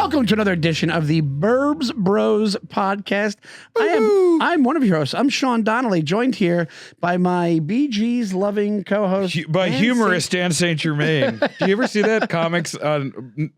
Welcome to another edition of the Burbs Bros podcast. I'm one of your hosts. I'm Sean Donnelly, joined here by my BG's loving co-host. By humorous Dan St. Germain. Do you ever see that comics on...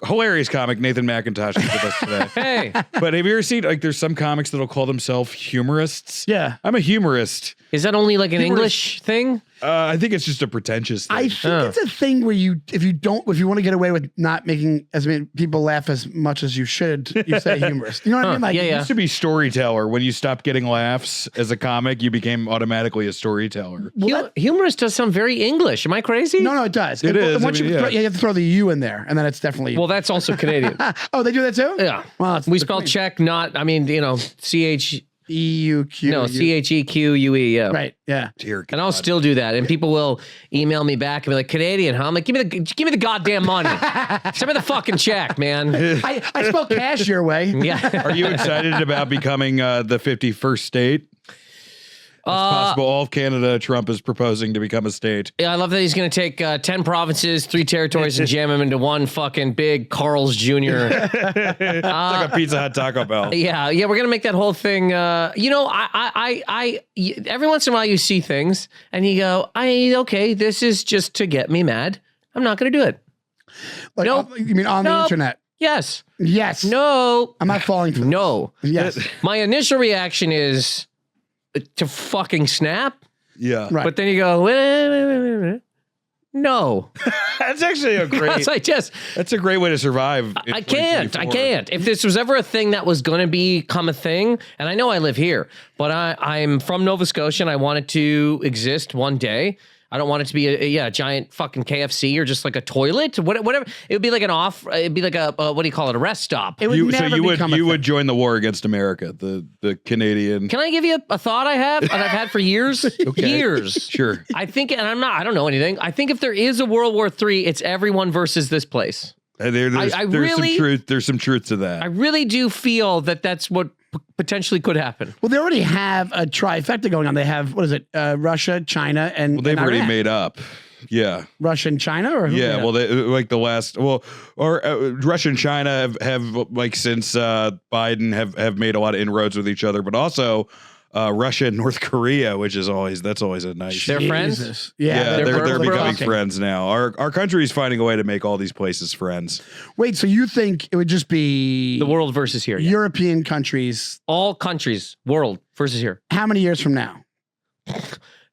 Hilarious comic, Nathan Macintosh is with us today. Hey. But have you ever seen, like, there's some comics that'll call themselves humorists? Yeah. I'm a humorist. Is that only like an English thing? I think it's just a pretentious thing. I think it's a thing where if you want to get away with not making as many people laugh as much as you should, you say humorist. You know what I mean? Like, It used to be storyteller. When you stopped getting laughs as a comic, you became automatically a storyteller. Humorist does sound very English. Am I crazy? No, it does. It is. Once you have to throw the U in there, and then it's definitely... Well, that's also Canadian. Oh, they do that too? Yeah. Well, we spell check, not, I mean, C-H... E-U-Q. No, C-H-E-Q-U-E, yeah. Right, yeah. Dear God. And I'll still do that. And people will email me back and be like, Canadian, huh? I'm like, give me the goddamn money. Send me the fucking check, man. I spell cash your way. Yeah. Are you excited about becoming the 51st state? It's possible all of Canada, Trump is proposing to become a state. Yeah, I love that he's going to take 10 provinces, 3 territories, and jam them into one fucking big Carl's Jr. It's like a Pizza Hut Taco Bell. Yeah, we're going to make that whole thing. You know, every once in a while you see things and you go, okay, this is just to get me mad. I'm not going to do it. Like, Nope. You mean on the internet? Yes. Yes. No. I'm not falling for this. No. Yes. My initial reaction is to fucking snap. Yeah. Right. But then you go, wait. No. That's actually a great... That's a great way to survive. I can't. If this was ever a thing that was going to become a thing, and I know I live here, but I'm from Nova Scotia and I want it to exist one day. I don't want it to be a giant fucking KFC or just like a toilet, whatever. It would be like it'd be like a what do you call it? A rest stop. It would you would join the war against America, the Canadian. Can I give you a thought I have and I've had for years? Okay. Years. Sure. I think, and I don't know anything. I think if there is a World War III, it's everyone versus this place. There's some truth to that. I really do feel that that's what potentially could happen. Well, they already have a trifecta going on. They have, what is it? Russia, China, and Well, they've and already Iran. made up. Yeah. Russia and China, or who Yeah, well, they, like the last, Russia and China have like since Biden have made a lot of inroads with each other, but also Russia and North Korea, which is always a nice. They're friends. Yeah, they're becoming talking. friends now. Our country is finding a way to make all these places friends. Wait, so you think it would just be The world versus here. Yeah. European countries? All countries, world versus here. How many years from now?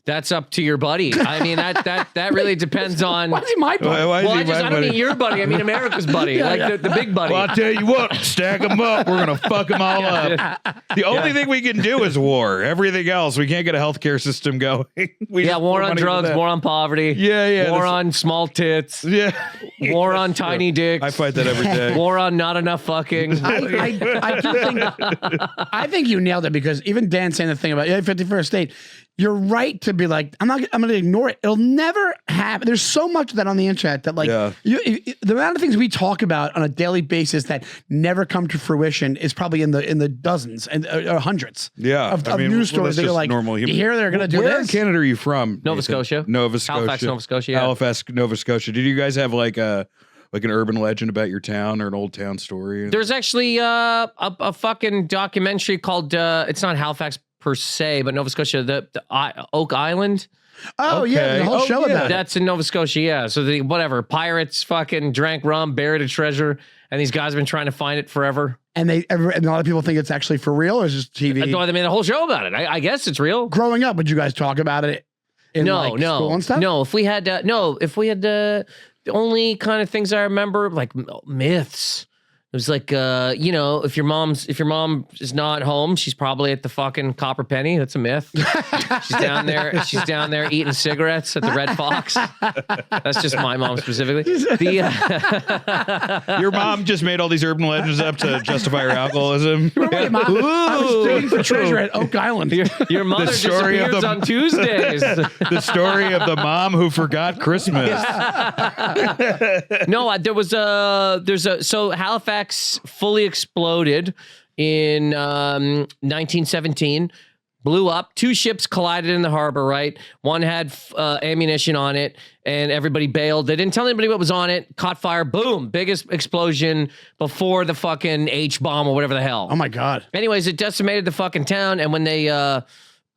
That's up to your buddy. I mean, that really depends on. Why is he my buddy? I don't mean your buddy. I mean America's buddy, the big buddy. Well, I'll tell you what, stack them up. We're going to fuck them all up. The only thing we can do is war. Everything else, we can't get a healthcare system going. War on drugs, war on poverty. Yeah. War on small tits. Yeah. War on tiny dicks. I fight that every day. War on not enough fucking. I think you nailed it, because even Dan saying the thing about 51st state, you're right to be like, I'm going to ignore it. It'll never happen. There's so much of that on the internet that, like, the amount of things we talk about on a daily basis that never come to fruition is probably in the dozens and hundreds. Yeah, of news stories that you're like, you hear they're going to do this. Where in Canada are you from? Nova Scotia. Nova Scotia. Halifax, Nova Scotia. Yeah. Halifax, Nova Scotia. Did you guys have like an urban legend about your town or an old town story? There's actually a fucking documentary called it's not Halifax per se, but Nova Scotia, the Oak Island. Oh, Okay. yeah, the whole show about it. That's in Nova Scotia, yeah. So pirates fucking drank rum, buried a treasure, and these guys have been trying to find it forever. And and a lot of people think it's actually for real, or is it just TV? That's why they made a whole show about it. I guess it's real. Growing up, would you guys talk about it in school and stuff? No, if we had the only kind of things I remember, like myths. It was like, if your mom is not home, she's probably at the fucking Copper Penny. That's a myth. She's down there eating cigarettes at the Red Fox. That's just my mom specifically. Your mom just made all these urban legends up to justify her alcoholism. Wait, Mom, I was digging for treasure at Oak Island. Your mother disappears on Tuesdays. The story of the mom who forgot Christmas. No, so Halifax fully exploded in 1917. blew up. 2 ships collided in the harbor, right? One had ammunition on it, and everybody bailed. They didn't tell anybody what was on it. Caught fire. Boom. Biggest explosion before the fucking H-bomb or whatever the hell. Oh, my God. Anyways, it decimated the fucking town, and when they...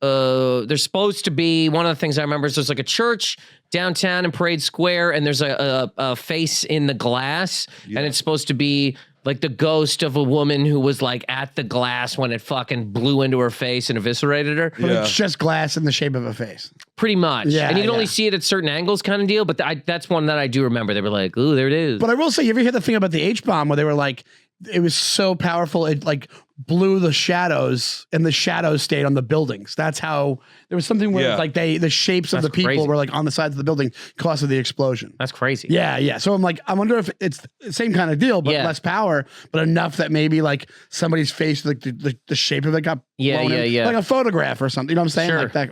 there's supposed to be, one of the things I remember is there's like a church downtown in Parade Square, and there's a face in the glass, and it's supposed to be like the ghost of a woman who was like at the glass when it fucking blew into her face and eviscerated her. But it's just glass in the shape of a face. Pretty much. Yeah, and you can only see it at certain angles kind of deal, but that's one that I do remember. They were like, ooh, there it is. But I will say, you ever hear the thing about the H-bomb where they were like, it was so powerful, it like blew the shadows, and the shadows stayed on the buildings. That's how, there was something where like the shapes of the people were like on the sides of the building because of the explosion. That's crazy. Yeah. So I'm like, I wonder if it's the same kind of deal, but less power, but enough that maybe like somebody's face, like the shape of it got blown in, like a photograph or something. You know what I'm saying? Sure. Like that.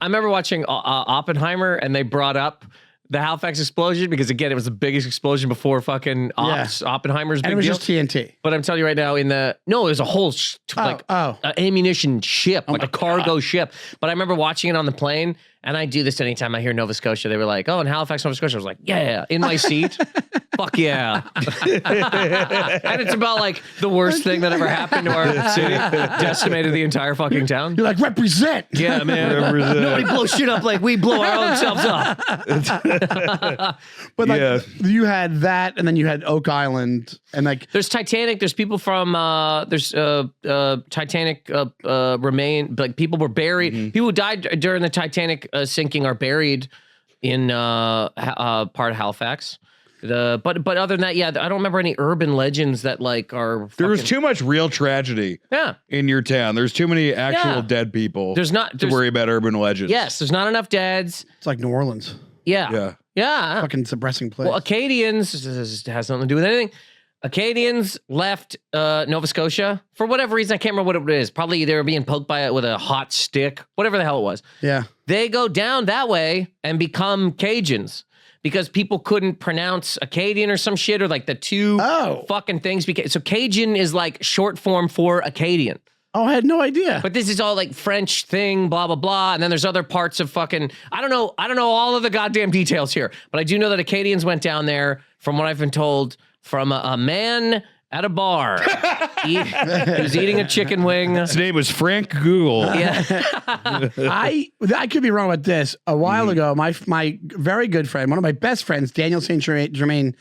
I remember watching Oppenheimer, and they brought up the Halifax explosion because, again, it was the biggest explosion before fucking Oppenheimer's big and it was deal. just TNT. But I'm telling you right now, it was a whole ammunition ship, like a cargo ship. But I remember watching it on the plane, and I do this anytime I hear Nova Scotia. They were like, oh, in Halifax, Nova Scotia. I was like, yeah, in my seat. Fuck yeah. And it's about like the worst thing that ever happened to our city. Decimated the entire fucking town. You're like, represent. Yeah, man. Nobody blow shit up like we blow our own selves up. But like you had that, and then you had Oak Island, and like there's Titanic. There's people from Titanic remain, like people were buried. People who died during the Titanic sinking are buried in part of Halifax. But other than that, I don't remember any urban legends that like are. There was too much real tragedy. In your town, there's too many actual dead people. There's not to worry about urban legends. Yes, there's not enough deads. It's like New Orleans. Yeah. Fucking depressing place. Well, Acadians this has nothing to do with anything. Acadians left Nova Scotia for whatever reason. I can't remember what it is. Probably they were being poked by it with a hot stick, whatever the hell it was. Yeah. They go down that way and become Cajuns because people couldn't pronounce Acadian or some shit, or like the two fucking things. So Cajun is like short form for Acadian. Oh, I had no idea. But this is all like French thing, blah, blah, blah. And then there's other parts of fucking, I don't know all of the goddamn details here, but I do know that Acadians went down there, from what I've been told, from a man at a bar. He was eating a chicken wing. His name was Frank Google. Yeah. I could be wrong with this. A while ago, my very good friend, one of my best friends, Daniel St. Germain,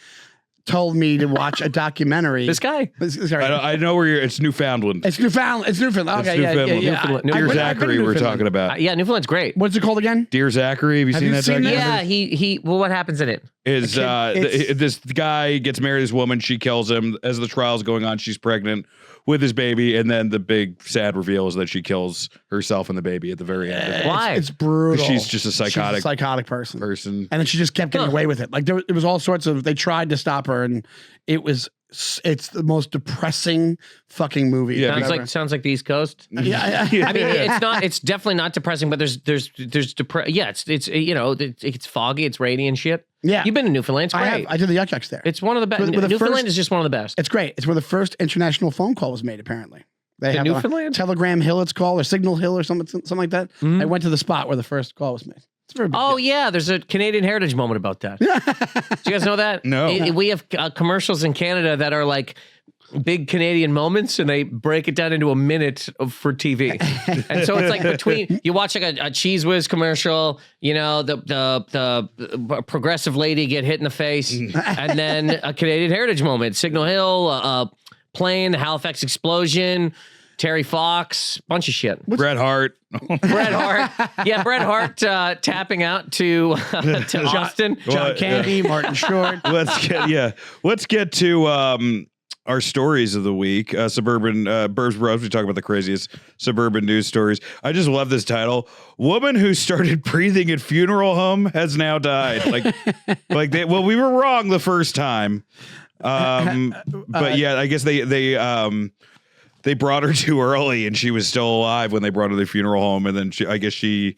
told me to watch a documentary. This guy? I know where you're. It's Newfoundland. It's Newfoundland. Okay, Newfoundland. Dear Zachary, we're talking about. Yeah, Newfoundland's great. What's it called again? Dear Zachary. Have you seen that documentary? Yeah, well, what happens in it? Is this guy gets married to this woman, she kills him. As the trial's going on, she's pregnant with his baby, and then the big sad reveal is that she kills herself and the baby at the very end. Why? It's brutal. She's just a psychotic person. And then she just kept getting away with it. Like it was all sorts of, they tried to stop her, and it's the most depressing fucking movie. Yeah, sounds like the East Coast. Yeah. I mean, it's definitely not depressing, but it's it's foggy, it's rainy and shit. Yeah. You've been to Newfoundland. It's great. I did the Yuck Yucks there. It's one of the best. Newfoundland is just one of the best. It's great. It's where the first international phone call was made, apparently. They have Newfoundland? Telegram Hill, it's called, or Signal Hill, or something like that. I went to the spot where the first call was made. It's very big deal. Yeah, there's a Canadian Heritage moment about that. Do you guys know that? No. We have commercials in Canada that are like big Canadian moments, and they break it down into a minute for TV. And so it's like between, you watch like a Cheese Whiz commercial, the progressive lady get hit in the face, and then a Canadian Heritage moment, Signal Hill, plane, the Halifax explosion, Terry Fox, bunch of shit. Bret Hart. Yeah, Bret Hart tapping out to Justin. John Candy, Martin Short. Let's get to our stories of the week. Suburban Burbs Bros. We talk about the craziest suburban news stories. I just love this title. Woman who started breathing at funeral home has now died. We were wrong the first time. But yeah, I guess they brought her too early, and she was still alive when they brought her to the funeral home, and then she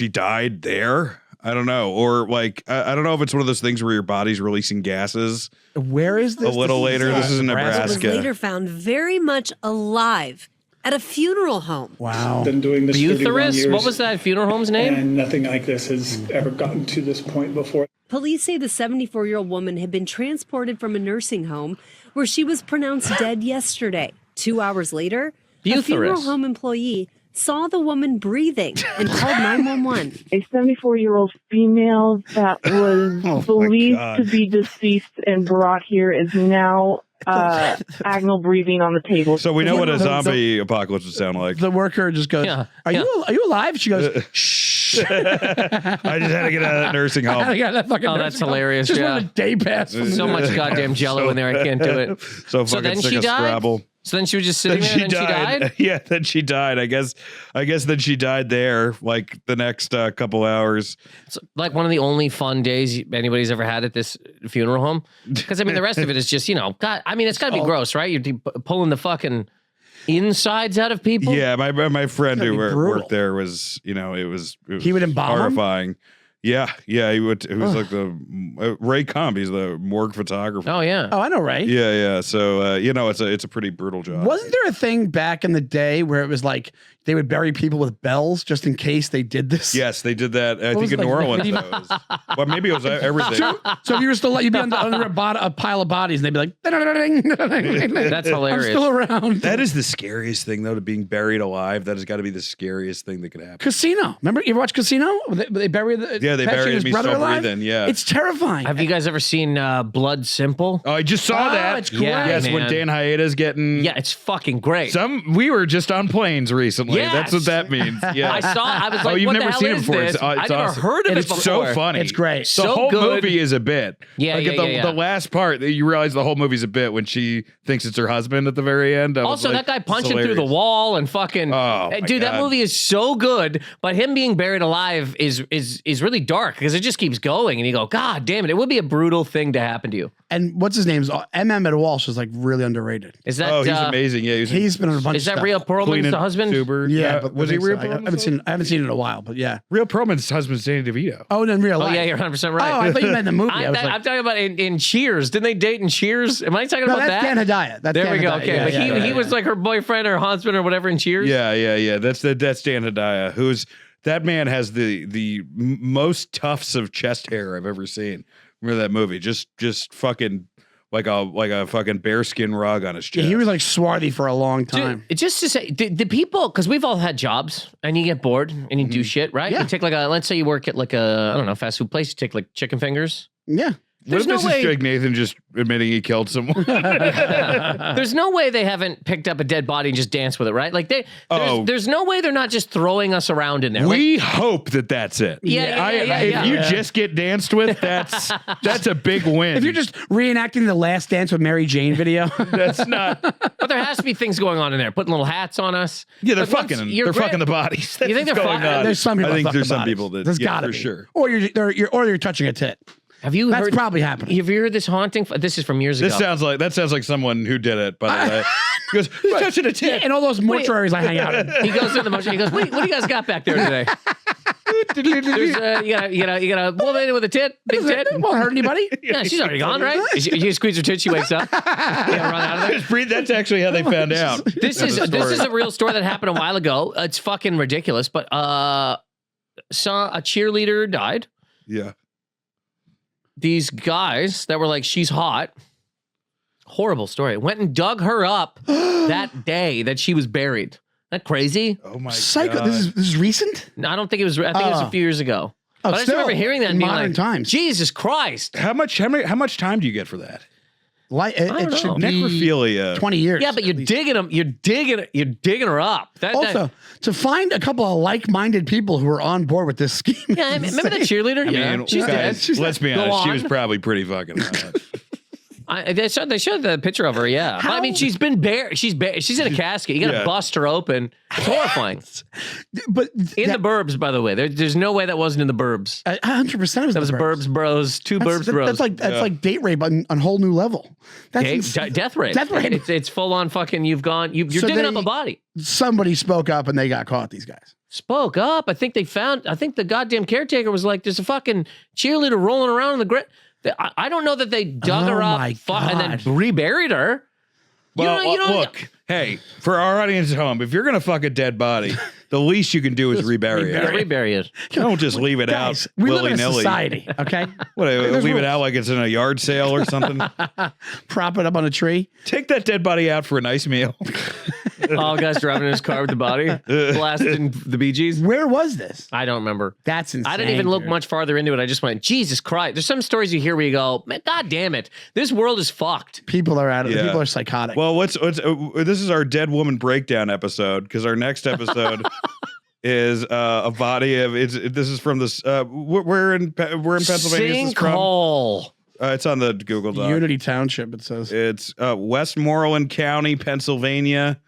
died there. I don't know, or like I don't know if it's one of those things where your body's releasing gases. Where is this? A little later. This is in Nebraska. Was later found very much alive at a funeral home. Wow. Been doing this 31 Buthurus? years. What was that funeral home's name? And nothing like this has ever gotten to this point before. Police say the 74-year-old woman had been transported from a nursing home where she was pronounced dead yesterday. 2 hours later, a funeral home employee saw the woman breathing and called 911. A 74-year-old female that was believed to be deceased and brought here is now agonal breathing on the table. So we know what a zombie apocalypse would sound like. The worker just goes, are you alive? She goes, shh. I just had to get out of that nursing home. That's hilarious. Just wanted a day pass. So much goddamn jello in there. I can't do it. So then she died? Scrabble. So then she was just sitting there and then she died? Yeah, then she died. I guess then she died there like the next couple hours. It's like one of the only fun days anybody's ever had at this funeral home. Because I mean, the rest of it is just, God, I mean, it's got to be gross, right? You're pulling the fucking insides out of people. Yeah, my friend who worked there was, it was he would embalm horrifying. Yeah, he would. It was like the Ray Kump. He's the morgue photographer. Oh yeah. Oh, I know, Ray. Yeah. So it's a pretty brutal job. Wasn't there a thing back in the day where it was like they would bury people with bells just in case they did this? Yes, they did that. I think in New Orleans. Well, maybe it was everything. So if you were still, you'd be under a pile of bodies, and they'd be like, "That's hilarious." I'm still around. That is the scariest thing, though, to being buried alive. That has got to be the scariest thing that could happen. Casino. Remember, you ever watch Casino? They bury the they buried his me brother still alive. breathing. Yeah, it's terrifying. Have you guys ever seen Blood Simple? Oh, I just saw that. It's great. Yes, man. when Dan Hyeda's getting. Yeah, it's fucking great. We were just on planes recently. Yes. That's what that means. Yeah, I was like, you've what never the hell seen it is before. this? It's I never awesome. heard of it It's before. so funny. It's great. The So whole good. movie is a bit. Yeah, The last part, you realize the whole movie's a bit when she thinks it's her husband at the very end. Also, that guy punching through the wall and fucking. Dude, that movie is so good, but him being buried alive is really dark because it just keeps going, and you go, God damn it! It would be a brutal thing to happen to you. And what's his name? Emmett Walsh is like really underrated. Is that? Oh, he's amazing. Yeah, he's been in a bunch. Is of that stuff. Rhea Perlman's husband? Yeah, but was he Rhea I Perlman's? haven't seen it in a while, but yeah. Rhea Perlman's husband's Danny DeVito. Oh, in real life. Oh yeah, you're 100% right. Oh, I thought you meant in the movie. I'm talking about in Cheers. Didn't they date in Cheers? Am I talking about that's that? Dan Hedaya. That's there Dan we go. Hedaya. Okay, Yeah, but he was like her boyfriend or husband or whatever in Cheers. Yeah. That's Dan Hedaya. That man has the most tufts of chest hair I've ever seen. Remember that movie? Just fucking like a fucking bearskin rug on his chest. Yeah, he was like swarthy for a long time. Just to say, the people, because we've all had jobs and you get bored and you do shit, right? Yeah. You take let's say you work at like I don't know, fast food place. You take like chicken fingers. Yeah. What if this is Jake Nathan just admitting he killed someone? There's no way they haven't picked up a dead body and just danced with it, right? Like there's no way they're not just throwing us around in there. We hope that's it. If you just get danced with, that's a big win. If you're just reenacting the Last Dance with Mary Jane video, that's not. But there has to be things going on in there, putting little hats on us. Yeah, they're fucking the bodies. That's you think they're going on. There's some people. I think that there's fuck some the people bodies. that. There's gotta for be. sure. Or you're touching a tit. Have you That's heard? probably happening. Have you heard this haunting? This is from years ago. That sounds like someone who did it. By the way, he goes, "Who's touching a tit?" Yeah, and all those mortuaries I hang out in. He goes to the motion. He goes, "What do you guys got back there today?" There's you got a woman with a tit, big tit. Won't hurt anybody. Yeah, she's already gone, right? You squeeze her tit, she wakes up. Yeah, run out of there. Just breathe. That's actually how they found out. This is a real story that happened a while ago. It's fucking ridiculous, but saw a cheerleader died. Yeah. These guys that were like, she's hot. Horrible story. Went and dug her up that day that she was buried. Isn't that crazy? Oh my Psycho. God. This is recent. No, I don't think it was. I think it was a few years ago. But I just still, remember hearing that in and being modern like, times. Jesus Christ. How much time do you get for that? It should be Necrophilia. 20 years. Yeah, but you're digging them. You're digging her up. Also, to find a couple of like-minded people who are on board with this scheme. Yeah, remember the cheerleader? I mean, she's dead. Let's be Go honest. She on. was probably pretty fucking hot. They showed the picture of her. Yeah, but, I mean, she's been bare. She's in a casket. You got to bust her open. It's horrifying. But in the Burbs, by the way, there's no way that wasn't in the Burbs. 100% was That was Burbs Bros. Burbs Bros. That's like date rape on a whole new level. That's Death rape. Death rape. It's full on fucking. You're digging up a body. Somebody spoke up and they got caught. These guys spoke up. I think the goddamn caretaker was like, "There's a fucking cheerleader rolling around in the ground." I don't know that they dug her up and then reburied her. Well, you know, look, hey, for our audience at home, if you're gonna fuck a dead body, the least you can do is rebury it. rebury it. Don't just leave it Guys, out we live in a willy-nilly. society, okay? What, There's leave it rules. out like it's in a yard sale or something? Prop it up on a tree. Take that dead body out for a nice meal. All guys driving in his car with the body, blasting the Bee Gees. Where was this? I don't remember. That's insane. I didn't even look dude. much farther into it. I just went, Jesus Christ. There's some stories you hear where you go, man, God damn it. This world is fucked. People are out of Yeah. People are psychotic. Well, this is our dead woman breakdown episode because our next episode is a body of this is from this we're in Pennsylvania. Is this from? Sinkhole. It's on the Google Doc. Unity Township, it says. It's Westmoreland County, Pennsylvania.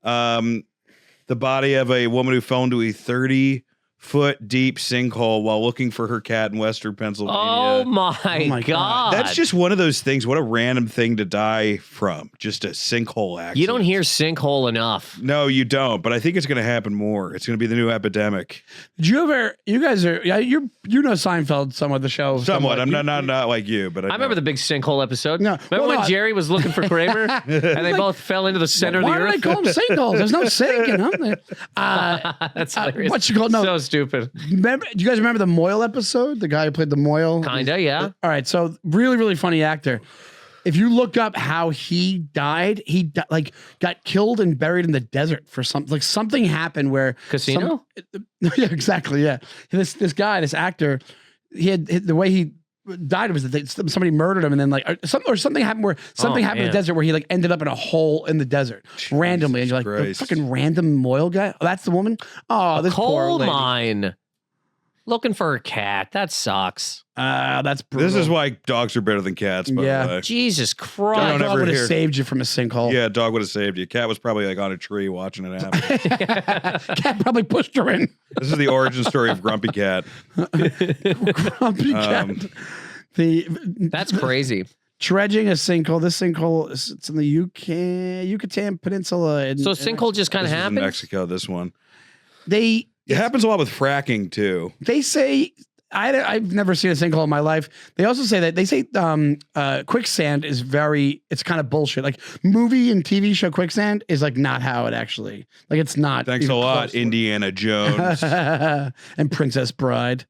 The body of a woman who fell into a 30-foot deep sinkhole while looking for her cat in Western Pennsylvania. Oh my, my God. God. That's just one of those things. What a random thing to die from. Just a sinkhole accident. You don't hear sinkhole enough. No, you don't. But I think it's going to happen more. It's going to be the new epidemic. Did you ever? You guys are. Yeah, you know Seinfeld, somewhat the show. Somewhat. I'm You- not like you, but I remember the big sinkhole episode. No, Remember well, when no, Jerry was looking for Kramer and they both fell into the center of the Why do earth? they call them sinkholes? There's no sink in them. That's hilarious. what you call no? So stupid. Remember? Do you guys remember the Moyle episode? The guy who played the Moyle. Kinda, yeah. All right, so really, really funny actor. If you look up how he died, like got killed and buried in the desert for something. Like something happened where Casino? yeah, exactly. Yeah, this guy, this actor, he had the way he died was that somebody murdered him, and then like something happened where something happened in the man. desert where he like ended up in a hole in the desert randomly, and you're like, the Christ. fucking random Moyle guy. Oh, that's the woman. Oh, this poor Coal lady. mine. Looking for a cat. That sucks. That's brutal. This is why dogs are better than cats, by Yeah. the way. Jesus I Christ. don't dog ever would have hear- saved you from a sinkhole. Yeah, dog would have saved you. Cat was probably like on a tree watching it happen. Cat probably pushed her in. This is the origin story of Grumpy Cat. Grumpy cat. That's crazy. Dredging a sinkhole. This sinkhole it's in the Yucatan Peninsula. So sinkhole just kind This of is in happens? Mexico, this one. It happens a lot with fracking, too. They say I've never seen a sinkhole in my life. They also say that quicksand is it's kind of bullshit. Like movie and TV show quicksand is like not how it actually, like it's not. Thanks a even lot, close to it. Indiana Jones. And Princess Bride.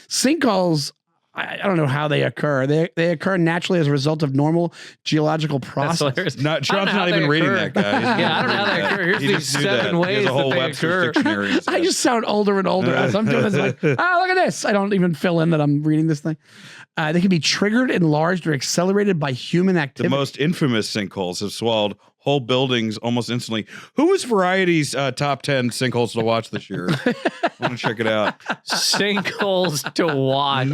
Sinkholes, I don't know how they occur. They occur naturally as a result of normal geological That's process. hilarious. Not, I don't Sean's know how not they even reading occur. that, guys. Yeah, I don't know how they occur. Here's He these just knew 7 that. ways He has a whole that they Webster's occur. dictionary and I stuff. just sound older and older as I'm doing this. Like, look at this. I don't even fill in that I'm reading this thing. They can be triggered, enlarged, or accelerated by human The activity. most infamous sinkholes have swallowed whole buildings almost instantly. Who was Variety's top 10 sinkholes to watch this year? I want to check it out. Sinkholes to watch.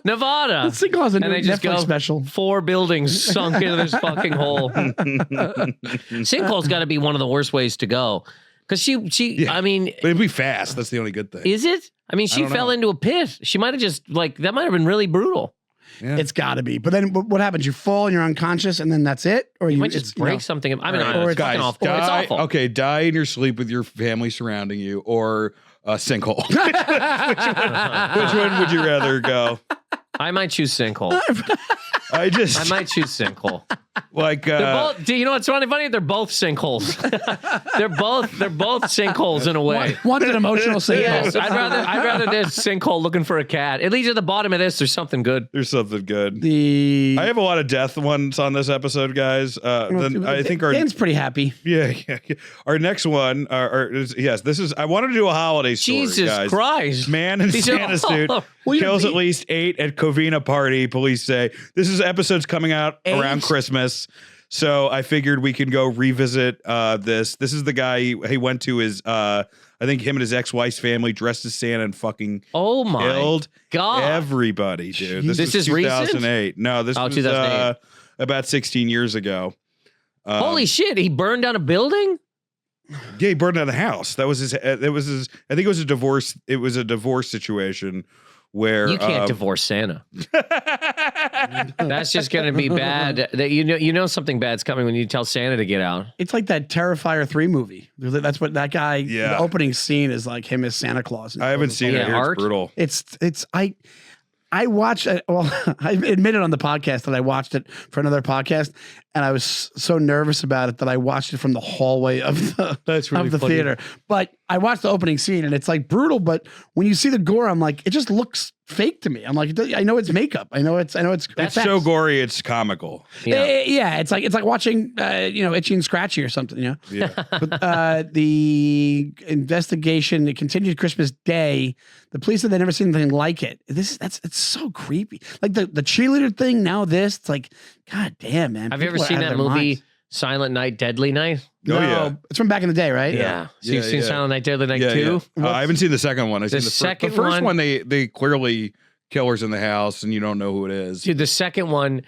Nevada. Sinkhole has a And new they just Netflix go special. 4 buildings sunk into this fucking hole. Sinkhole's got to be one of the worst ways to go. Because I mean, But it'd be fast. That's the only good thing. is it? I mean, she don't fell know. into a pit. She might have just, that might have been really brutal. Yeah. It's got to be. But then what happens? You fall and you're unconscious, and then that's it? Or You might it's, just break something. I mean, Right. Or it's it's- fucking Guys, awful. It's die. awful. Okay, die in your sleep with your family surrounding you, or a sinkhole. Which one would you rather go? I might choose sinkhole. I might choose sinkhole. like. They're both. Do you know what's really funny? They're both sinkholes. they're both sinkholes in a way. One's an emotional sinkhole. Yes, I'd rather this sinkhole looking for a cat. At least at the bottom of this, there's something good. There's something good. The I have a lot of death ones on this episode, guys. Then I think our Dan's pretty happy. yeah. Our next one, yes, this is. I wanted to do a holiday story, Jesus guys. Christ. Man in These are Santa all- suit Well, kills you- at least 8 at Covina party. Police say this is episodes coming out around Christmas, so I figured we can go revisit this. This is the guy he went to his. I think him and his ex-wife's family dressed as Santa and fucking Oh my killed God. everybody, dude. This was is recent? 2008. No, this was 2008. About 16 years ago. Holy shit! He burned down a building. Yeah, he burned down the house. That was his. It was his. I think it was a divorce. It was a divorce situation where You can't divorce Santa. That's just gonna be bad. That you know something bad's coming when you tell Santa to get out. It's like that Terrifier 3 movie. That's what that guy, Yeah. the opening scene is like him as Santa Claus. I haven't seen Yeah, it. Here. art? It's brutal. It's I watched it. Well, I admitted on the podcast that I watched it for another podcast, and I was so nervous about it that I watched it from the hallway of the theater. But I watched the opening scene, and it's like brutal. But when you see the gore, I'm like, it just looks fake to me. I'm like, I know it's makeup. I know it's. That's so gory. It's comical. Yeah, it's like watching, Itchy and Scratchy or something. Yeah. But, the investigation, it continued Christmas Day. The police said they'd never seen anything like it. It's so creepy. Like the cheerleader thing. Now this, it's like, God damn, man. Have you ever seen that movie, minds. Silent Night, Deadly Night? No, yeah. It's from back in the day, right? Yeah. So you've seen Silent Night, Deadly Night 2? Yeah. I haven't seen the second one. I've seen second the first one. They clearly killers in the house, and you don't know who it is. Dude, the second one,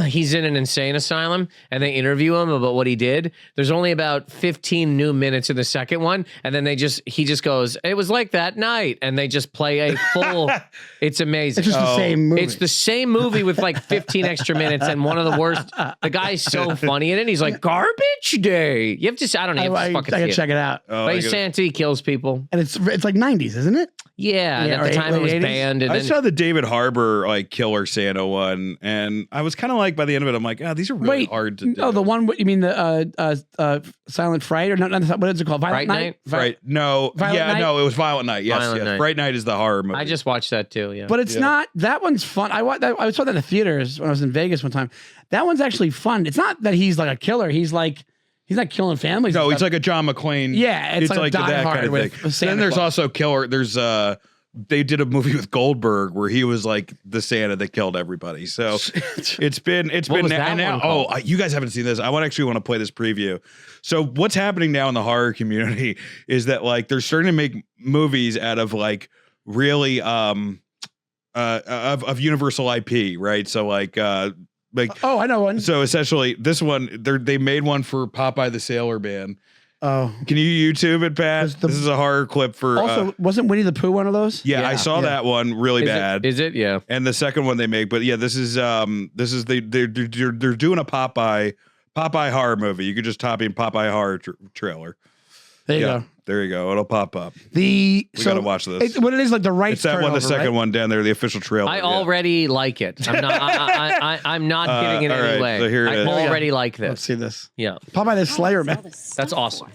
he's in an insane asylum, and they interview him about what he did. There's only about 15 new minutes in the second one, and then he just goes, "It was like that night," and they just play a full. It's amazing. It's just the same movie. It's the same movie with like 15 extra minutes, and one of the worst. The guy's so funny in it. He's like, "Garbage day." You have to. I don't know. I gotta check it out. But Santa, he kills people, and it's like 90s, isn't it? Yeah, and at the time it was 80s? Banned. And I saw the David Harbour like Killer Santa one, and I was kind of like by the end of it, I'm like, these are really hard to do. Oh, the one you mean the Silent Fright or not? What is it called? Violent Night? Right? No, Violent Night? no, it was Violent Night. Yes, Violent Night. Fright Night is the horror movie. I just watched that too. Yeah, but it's not. That one's fun. I saw that in the theaters when I was in Vegas one time. That one's actually fun. It's not that he's like a killer. He's not killing families. No, he's like a John McClane. Yeah, it's like that kind of thing. Then there's also killer. There's they did a movie with Goldberg where he was like the Santa that killed everybody. So it's been now. You guys haven't seen this. I want to play this preview. So what's happening now in the horror community is that like they're starting to make movies out of like really of Universal IP, right? So like oh, I know one. So essentially this one they made one for Popeye the Sailor Man. Oh, can you YouTube it, Pat? This is a horror clip for. Also, wasn't Winnie the Pooh one of those? Yeah, I saw that one really bad. Is it? Yeah. And the second one they make, but yeah, this is they're doing a Popeye horror movie. You could just type in Popeye horror trailer. There you go. There you go. It'll pop up. We gotta watch this. What it is like the right. It's that one, the second one down there, the official trailer. I already like it. I'm not. I'm not kidding in any way. So here it is. I already like this. Let's see this. Yeah. Popeye the Slayer, man. That's awesome.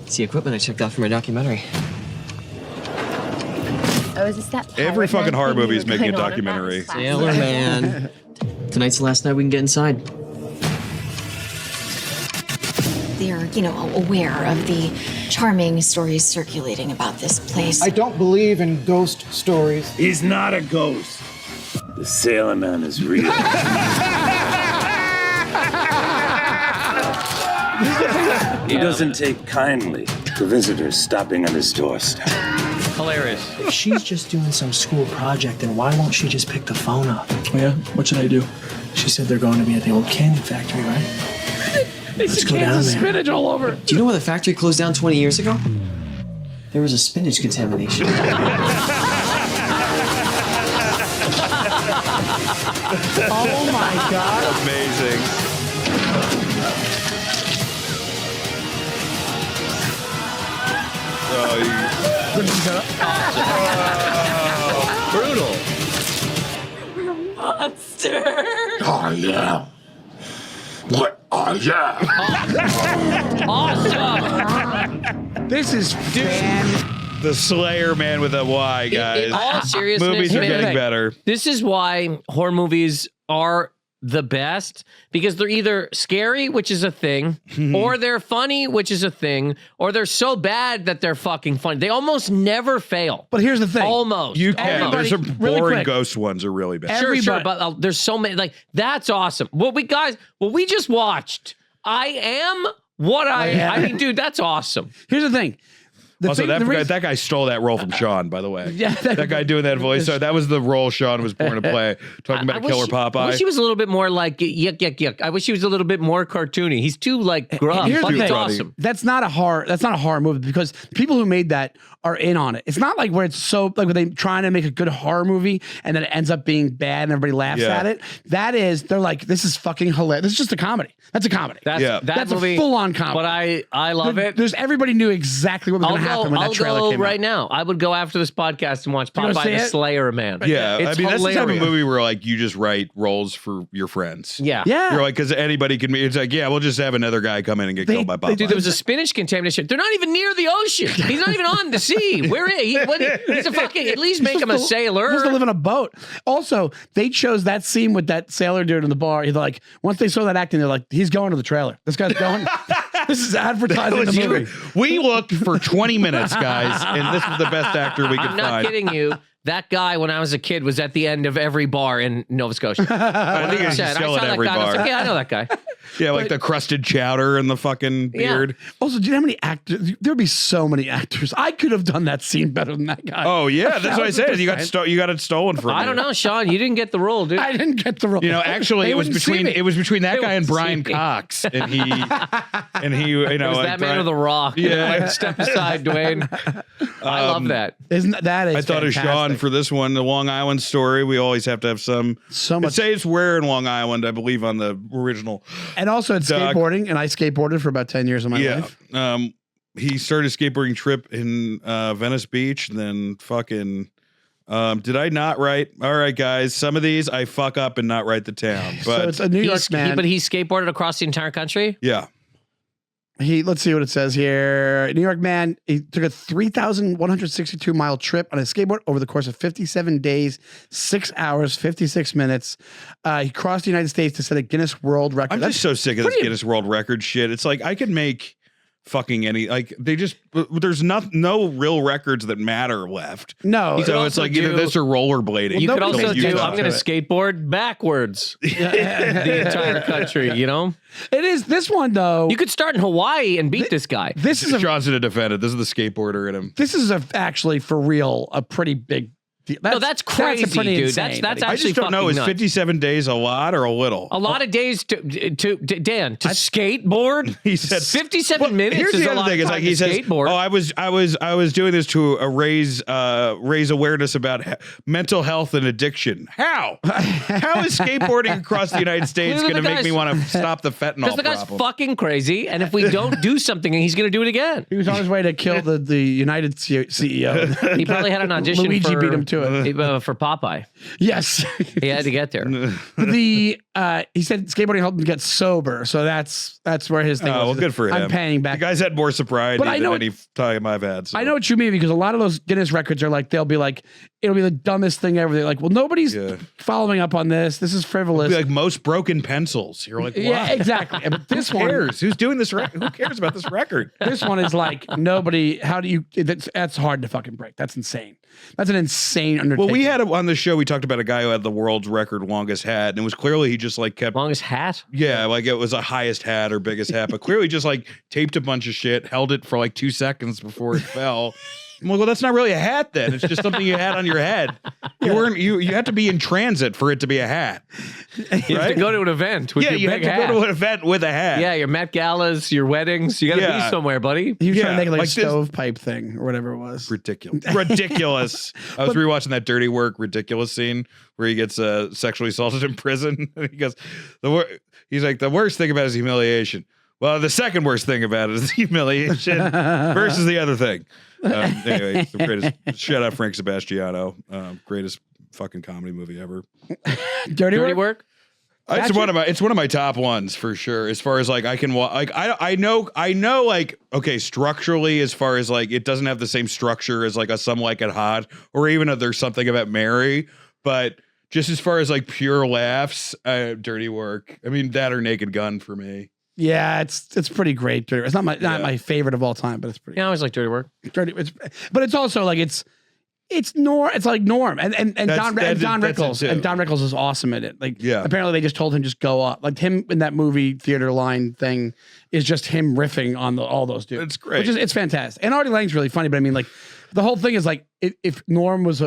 It's the equipment I checked out for my documentary. Oh, is this that Every fucking horror movie is making a documentary. Sailor Man. Tonight's the last night we can get inside. They're, aware of the charming stories circulating about this place. I don't believe in ghost stories. He's not a ghost. The Sailor Man is real. He doesn't take kindly to visitors stopping at his doorstep. Hilarious. If she's just doing some school project, then why won't she just pick the phone up? Oh, yeah? What should I do? She said they're going to be at the old candy factory, right? It's cans of spinach all over. Do you know why the factory closed down 20 years ago? There was a spinach contamination. Oh my God. Amazing. Brutal. Monster. Oh, yeah. What? Oh, yeah. Awesome. This is The Slayer Man with a Y, guys. In all seriousness, movies are getting better. This is why horror movies are the best, because they're either scary, which is a thing, or they're funny, which is a thing, or they're so bad that they're fucking funny. They almost never fail. But here's the thing. Almost. You can. There's some really boring quick. ghost ones are really bad. Sure, but there's so many. Like, that's awesome. What we just watched. I am what I am. I mean, dude, that's awesome. Here's the thing. Also, that guy stole that role from Sean, by the way. Yeah, that guy doing that voice. So that was the role Sean was born to play. Talking about a killer Popeye. I wish he was a little bit more like yuck. I wish he was a little bit more cartoony. He's too like gruff. Here's but the it's thing. awesome. That's not a horror movie, because the people who made that are in on it. It's not like where it's so like when they trying to make a good horror movie and then it ends up being bad and everybody laughs at it. They're like, this is fucking hilarious. This is just a comedy. That's a comedy. That's a movie, full on comedy. But I love it. Everybody knew exactly what was going to happened when that trailer came out. Right now. I would go after this podcast and watch You wanna Popeye see the it? Slayer Man. Yeah, It's I mean that's the type of hilarious. movie where like you just write roles for your friends. Yeah. You're like, because anybody can be. It's like, yeah, we'll just have another guy come in and get killed by Popeye. Dude, there was a spinach contamination. They're not even near the ocean. He's not even on the sea. Where is he? He's a fucking. At least make him a sailor. He used to live in a boat. Also, they chose that scene with that sailor dude in the bar. He's like, once they saw that acting, they're like, he's going to the trailer. This guy's going. This is advertising the movie. We looked for 20 minutes, guys, and this was the best actor we could I'm not find. kidding you. That guy, when I was a kid, was at the end of every bar in Nova Scotia. I think he's still at every guy. I was bar. like, yeah, I know that guy. Yeah, like the crusted chowder and the fucking beard. Also, do you know how many actors? There'd be so many actors. I could have done that scene better than that guy. Oh yeah, that's what I said. You got it stolen from me. I don't know, Sean. You didn't get the role, dude. I didn't get the role. You know, actually, They it was wouldn't see between me. that They guy and wouldn't see Brian me. Cox, and he, you know, It was like that man Brian- with the rock. Yeah. Step aside, Dwayne. I love that. Isn't that is I thought of fantastic. Sean for this one, the Long Island story. We always have to have so much. It says where in Long Island, I believe, on the original. And also it's doc. skateboarding, and I skateboarded for about 10 years of my life. He started a skateboarding trip in Venice Beach, and then fucking. Did I not write? All right, guys. Some of these I fuck up and not write the town. But So it's a New York man. But he skateboarded across the entire country? yeah. Let's see what it says here. New York man, he took a 3,162 mile trip on a skateboard over the course of 57 days, 6 hours, 56 minutes. He crossed the United States to set a Guinness World Record. I'm just so sick of this pretty- Guinness World Record shit. It's like I could make fucking any there's no real records that matter left. No, You could So it's also like either do- this or rollerblading. You could nobody also pays do, attention I'm going to to skateboard backwards the entire country, you know? It is this one though. You could start in Hawaii and beat this guy. This is Johnson to defend it. This is the skateboarder in him. This is actually for real a pretty big deal. That's crazy, pretty dude. insane, That's buddy. I actually just don't know. fucking Is nuts. 57 days a lot or a little? A lot of days to skateboard. He said 57 minutes. Here's is the a other lot thing: of is time like he to says, skateboard. "Oh, I was doing this to raise awareness about mental health and addiction." How? How is skateboarding across the United States Clearly going to the make me guy's- want to stop the fentanyl Because the guy's problem? fucking crazy, and if we don't do something, he's going to do it again. He was on his way to kill the United CEO. He probably had an audition. Luigi for, beat him to it. For Popeye. Yes. He had to get there. He said skateboarding helped him get sober, so that's where his thing Oh, was. well, good for him. I'm paying The back. guy's had more sobriety But I know- than any time I've had. So. I know what you mean because a lot of those Guinness records are like they'll be like it'll be the dumbest thing ever. They're like, well, nobody's following up on this. This is frivolous. It'd be like most broken pencils. You're like, yeah, what? exactly. But this Who one, cares? Who's doing this record? Who cares about this record? this one is like nobody. How do you? That's hard to fucking break. That's insane. That's an insane undertaking. Well, we had on the show, we talked about a guy who had the world's record longest hat, and it was clearly he just like kept longest hat. Yeah, like it was a highest hat or biggest hat, but clearly just like taped a bunch of shit, held it for like 2 seconds before it fell. I'm like, well, that's not really a hat then. It's just something you had on your head. You had to be in transit for it to be a hat. You have to go to an event with your you big had to hat. go to an event with a hat. Yeah, your Met Galas, your weddings. You got to be somewhere, buddy. He was trying to Yeah, make it like a like this- stovepipe thing or whatever it was. Ridiculous. Ridiculous. I was rewatching that Dirty Work ridiculous scene where he gets sexually assaulted in prison. And he goes, he's like, the worst thing about it is humiliation. Well, the second worst thing about it is humiliation versus the other thing. Anyway, the greatest. Shout out Frank Sebastiano. Greatest fucking comedy movie ever. Dirty work. It's one of my top ones for sure. As far as like I can like I know like okay structurally as far as like it doesn't have the same structure as like a Some Like It Hot or even if there's something about Mary, but just as far as like pure laughs, Dirty Work. I mean that or Naked Gun for me. Yeah, it's pretty great. Dirty. It's not my favorite of all time, but it's pretty. Yeah, I always like Dirty Work. Dirty. But it's also like it's Norm. It's like Norm and Don Rickles and Don Rickles is awesome at it. Like apparently they just told him just go up. Like him in that movie theater line thing is just him riffing on all those dudes. It's great. It's fantastic. And Artie Lang's really funny, but I mean like the whole thing is like if Norm was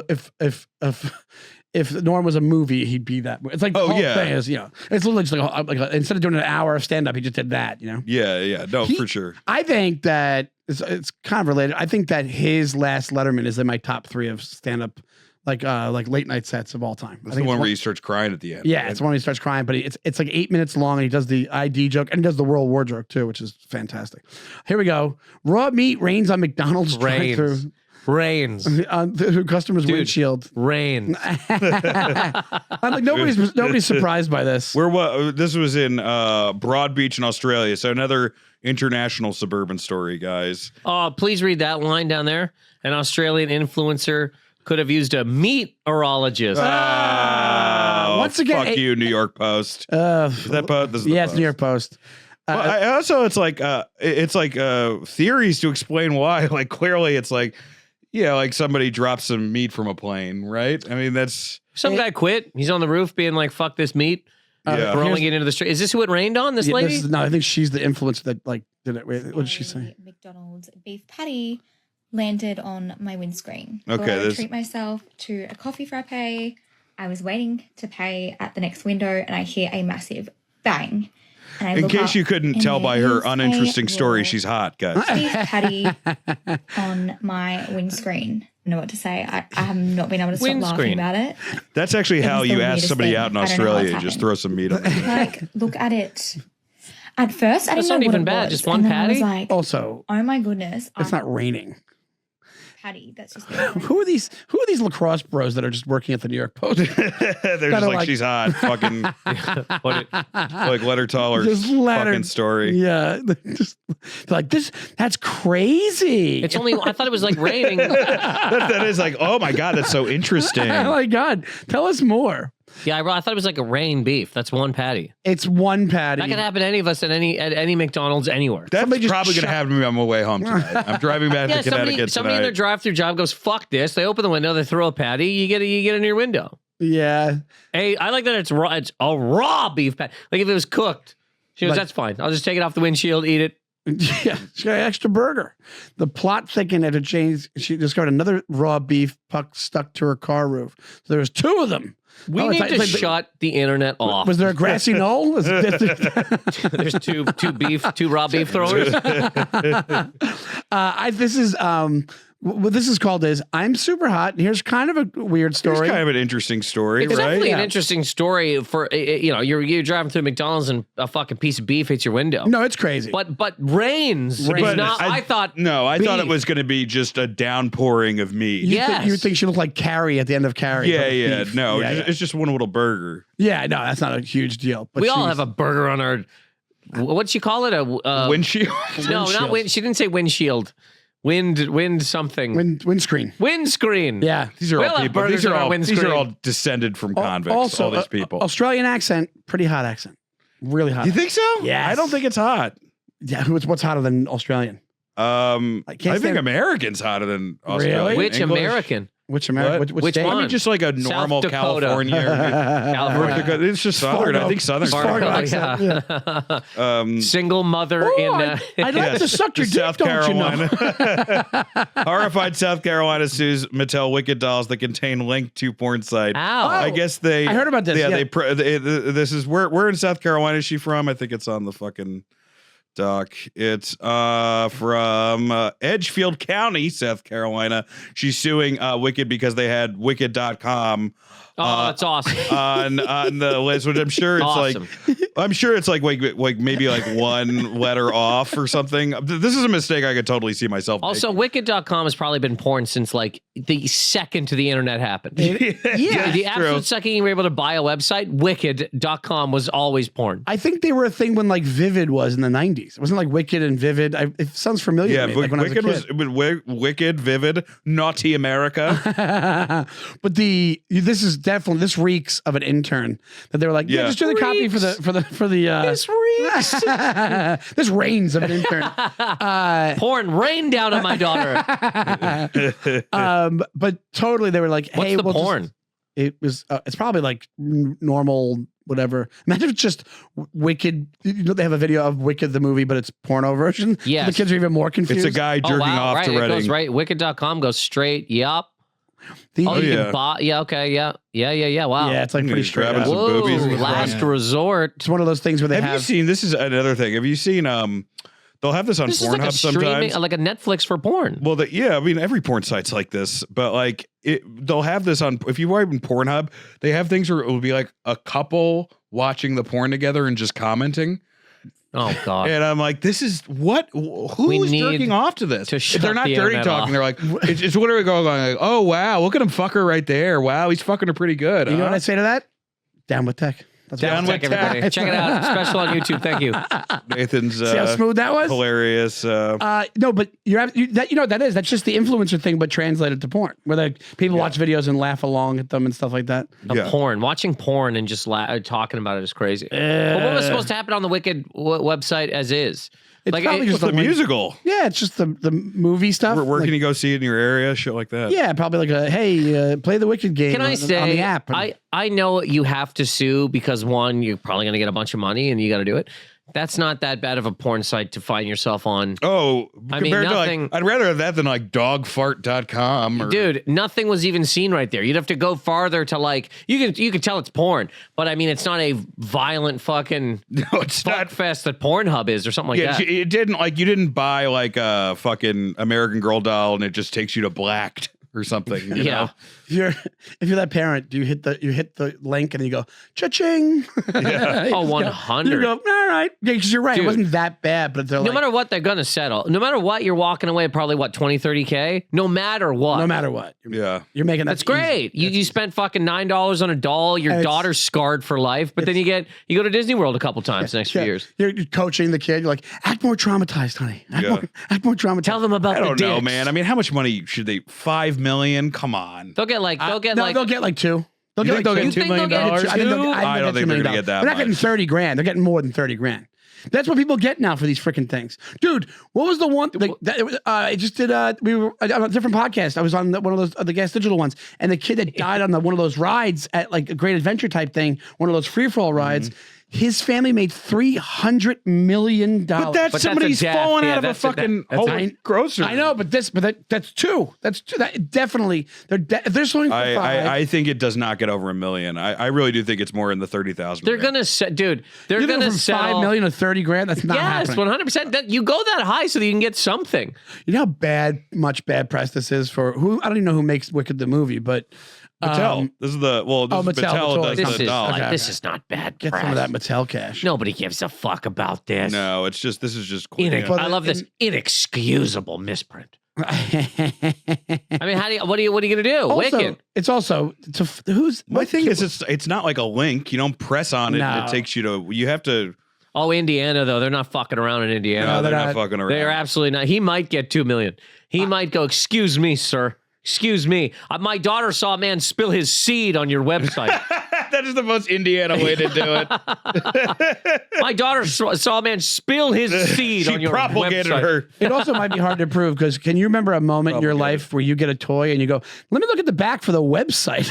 if Norm was a movie, he'd be that. It's like the whole thing is, it's literally just like instead of doing an hour of stand up, he just did that, Yeah, no, for sure. I think that it's kind of related. I think that his last Letterman is in my top 3 of stand up like late night sets of all time. That's the one where he starts crying at the end. Yeah, right? it's the one where he starts crying, but it's like 8 minutes long, and he does the ID joke and he does the World War joke too, which is fantastic. Here we go. Raw meat rains on McDonald's drive-thru. Rains on the customer's windshield. Rains. Like nobody's surprised by this. This was in Broad Beach in Australia, so another international suburban story, guys. Oh, please read that line down there. An Australian influencer could have used a meteorologist. Once again, fuck you, New York Post. That Post? It's New York Post. Well, it's like theories to explain why. Like clearly, it's like. Yeah, like somebody dropped some meat from a plane, right? I mean, that's... Some guy quit. He's on the roof being like, fuck this meat. Throwing it into the street. Is this who it rained on, this lady? No, I think she's the influencer that like did it. Wait, what did she say? McDonald's beef patty landed on my windscreen. Okay, I treat myself to a coffee frappe. I was waiting to pay at the next window and I hear a massive bang. In case you couldn't tell by her uninteresting story, she's hot, guys. Beef patty on my windscreen. I don't know what to say. I have not been able to stop laughing about it. That's actually how you ask somebody out in Australia. You just throw some meat on it. Like, look at it. At first, I didn't know not what even it bad. was. Just one And then I was patty. like, Also, oh my goodness, it's not raining. patty. That's just Who are these lacrosse bros that are just working at the New York Post? They're just like she's hot. Fucking like let her tell her fucking story. Yeah, just like this. That's crazy. It's only. I thought it was like raining. that is like, oh my god, that's so interesting. Oh my god, tell us more. Yeah, I thought it was like a rain beef. That's one patty. It's one patty. That could happen to any of us at any McDonald's anywhere. That's probably going to happen to me on my way home tonight. I'm driving back to Connecticut somebody in their drive-through job goes, "Fuck this!" They open the window, they throw a patty. You get in your window. Yeah. Hey, I like that it's raw. It's a raw beef patty. Like if it was cooked, she goes, Like- "That's fine. I'll just take it off the windshield, eat it." Yeah, she got an extra burger. The plot thickened at a change. She discovered another raw beef puck stuck to her car roof. So there was two of them. We need to shut the internet off. Was there a grassy knoll? There's two raw beef throwers. What this is called is I'm super hot. Here's kind of a weird story. It's kind of an interesting story, It's right? definitely an interesting story for you're driving through McDonald's and a fucking piece of beef hits your window. No, it's crazy. But rains. Is not. I thought it was going to be just a downpouring of meat. You would think she looked like Carrie at the end of Carrie. Yeah. Beef. No, Yeah, it's just one little burger. Yeah, no, that's not a huge deal. But we all have a burger on our. What'd she call it? A windshield? No, not wind. She didn't say windshield. Wind something. Windscreen. Windscreen. Yeah. These are all people. These are all descended from convicts. Also, all these people. Australian accent, pretty hot accent. Really hot. You think so? Yeah. I don't think it's hot. Yeah. What's hotter than Australian? I think American's hotter than Australian. Really? Which English? American? Which American? Which state? one? I mean, just like a normal South Dakota. California. California. North Dakota. It's just southern. I think southern. Single mother in. I'd like to suck your dick, South Carolina. Horrified South Carolina sues Mattel Wicked dolls that contain link to porn site. Ow. I guess they. I heard about this. Yeah, this is where in South Carolina is she from? I think it's on the fucking doc. It's from Edgefield County, South Carolina. She's suing Wicked because they had Wicked.com. Oh, that's awesome. on the list, which I'm sure it's Awesome. like maybe like one letter off or something. This is a mistake I could totally see myself Also, making. Wicked.com has probably been porn since like the second the internet happened. The absolute second you were able to buy a website, Wicked.com was always porn. I think they were a thing when like Vivid was in the 90s. It wasn't like Wicked and Vivid. It sounds familiar Yeah, to me. Like when Wicked I was a kid. Wicked, Vivid, Naughty America. But this reeks of an intern that they were like, yeah, just do the copy for the This reeks. this reigns of an intern. Porn rained down on my daughter. But totally they were like, hey, What's the porn? It's probably like normal whatever. Imagine if it's just Wicked. They have a video of Wicked the movie, but it's porno version. Yes. The kids are even more confused. It's a guy jerking off right. to Reading. It goes right. Wicked.com goes straight. Yup. You can buy. Yeah. Okay. Yeah. Wow. Yeah, it's like pretty straight grabbing up. some boobies. Last resort. It's one of those things where they Have you seen? This is another thing. Have you seen they'll have this on This is like a Pornhub sometimes. like a Netflix for porn. Well, I mean, every porn site's like this, but like they'll have this on. If you open Pornhub, they have things where it will be like a couple watching the porn together and just commenting. Oh God! And I'm like, this is what? Who is jerking off to this? If they're not dirty talking. They're like, it's literally going like, oh wow, look at him fuck her right there. Wow, he's fucking her pretty good. You know what I say to that? Down with tech. Down with tech, everybody. Check it out. Special on YouTube. Thank you. Nathan's see how smooth that was? Hilarious. No, but you know what that is. That's just the influencer thing, but translated to porn, where like people watch videos and laugh along at them and stuff like that. Porn, watching porn and just talking about it is crazy. But what was supposed to happen on the Wicked website as is? It's like probably just the musical. Yeah, it's just the movie stuff. Where like, can you go see it in your area? Shit like that. Yeah, probably like play the Wicked game. Can I say on the app? I know you have to sue because one, you're probably going to get a bunch of money and you got to do it. That's not that bad of a porn site to find yourself on. Oh, I mean, nothing. I'd rather have that than like dogfart.com. Dude, nothing was even seen right there. You'd have to go farther to like, you can tell it's porn, but I mean, it's not a violent fucking fuck fest that Pornhub is or something like that. It didn't you didn't buy like a fucking American Girl doll and it just takes you to Blacked or something. You know? If you're that parent, do you hit the link and you go cha-ching? Yeah. Oh, 100. You go, all right, because you're right. Dude, it wasn't that bad, but they're no matter what, they're gonna settle. No matter what, you're walking away probably what 20, 30K. No matter what. No matter what. You're making that's great. You spent fucking $9 on a doll. Your daughter's scarred for life, but then you go to Disney World a couple times the next few years. You're coaching the kid. You're like, act more traumatized, honey. Act more traumatized. Tell them about I the don't know, dicks. man. I mean, how much money should they? $5 million? Come on. They'll get like they'll get like two. They'll get like $2 million? I don't think they're gonna get that. They're not getting 30 grand. They're getting more than 30 grand. That's what people get now for these freaking things, dude. What was the one? I just did. We were on a different podcast. I was on one of those the Gas Digital ones, and the kid that died on one of those rides at like a Great Adventure type thing, one of those free for all rides. His family made $300 million. But that's somebody's falling out of a fucking grocery. I know, but that's two. That's two. That definitely they're suing for $5. I think it does not get over $1 million. I really do think it's more in the 30,000. They're gonna dude. They're gonna sell $5 million to 30 grand. That's not happening. 100%. You go that high so that you can get something. You know how much bad press this is for who? I don't even know who makes Wicked the movie, but. Mattel. This is Mattel does the doll. This is not bad. Get some of that Mattel cash. Nobody gives a fuck about this. No, this is just. I love this inexcusable misprint. I mean, what are you gonna do? Also, Wicked. It's also who's my thing is it's not like a link. You don't press on it and it takes you to. You have to. Oh, Indiana though, they're not fucking around in Indiana. No, they're not fucking around. They're absolutely not. He might get $2 million. He might go. Excuse me, sir. Excuse me. My daughter saw a man spill his seed on your website. That is the most Indiana way to do it. My daughter saw a man spill his seed on your propagated website. her. It also might be hard to prove because can you remember a moment in your life where you get a toy and you go, let me look at the back for the website?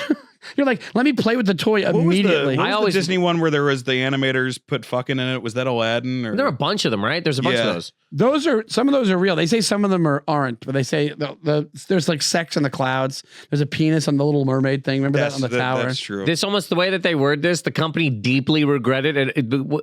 You're like, let me play with the toy immediately. What was the Disney one where there was the animators put fucking in it? Was that Aladdin? Or? There are a bunch of them, right? There's a bunch of those. Some of those are real. They say some of them aren't, but they say there's like sex in the clouds. There's a penis on the Little Mermaid thing. Remember that on the tower? That's true. This almost the way that they word this, the company deeply regretted it.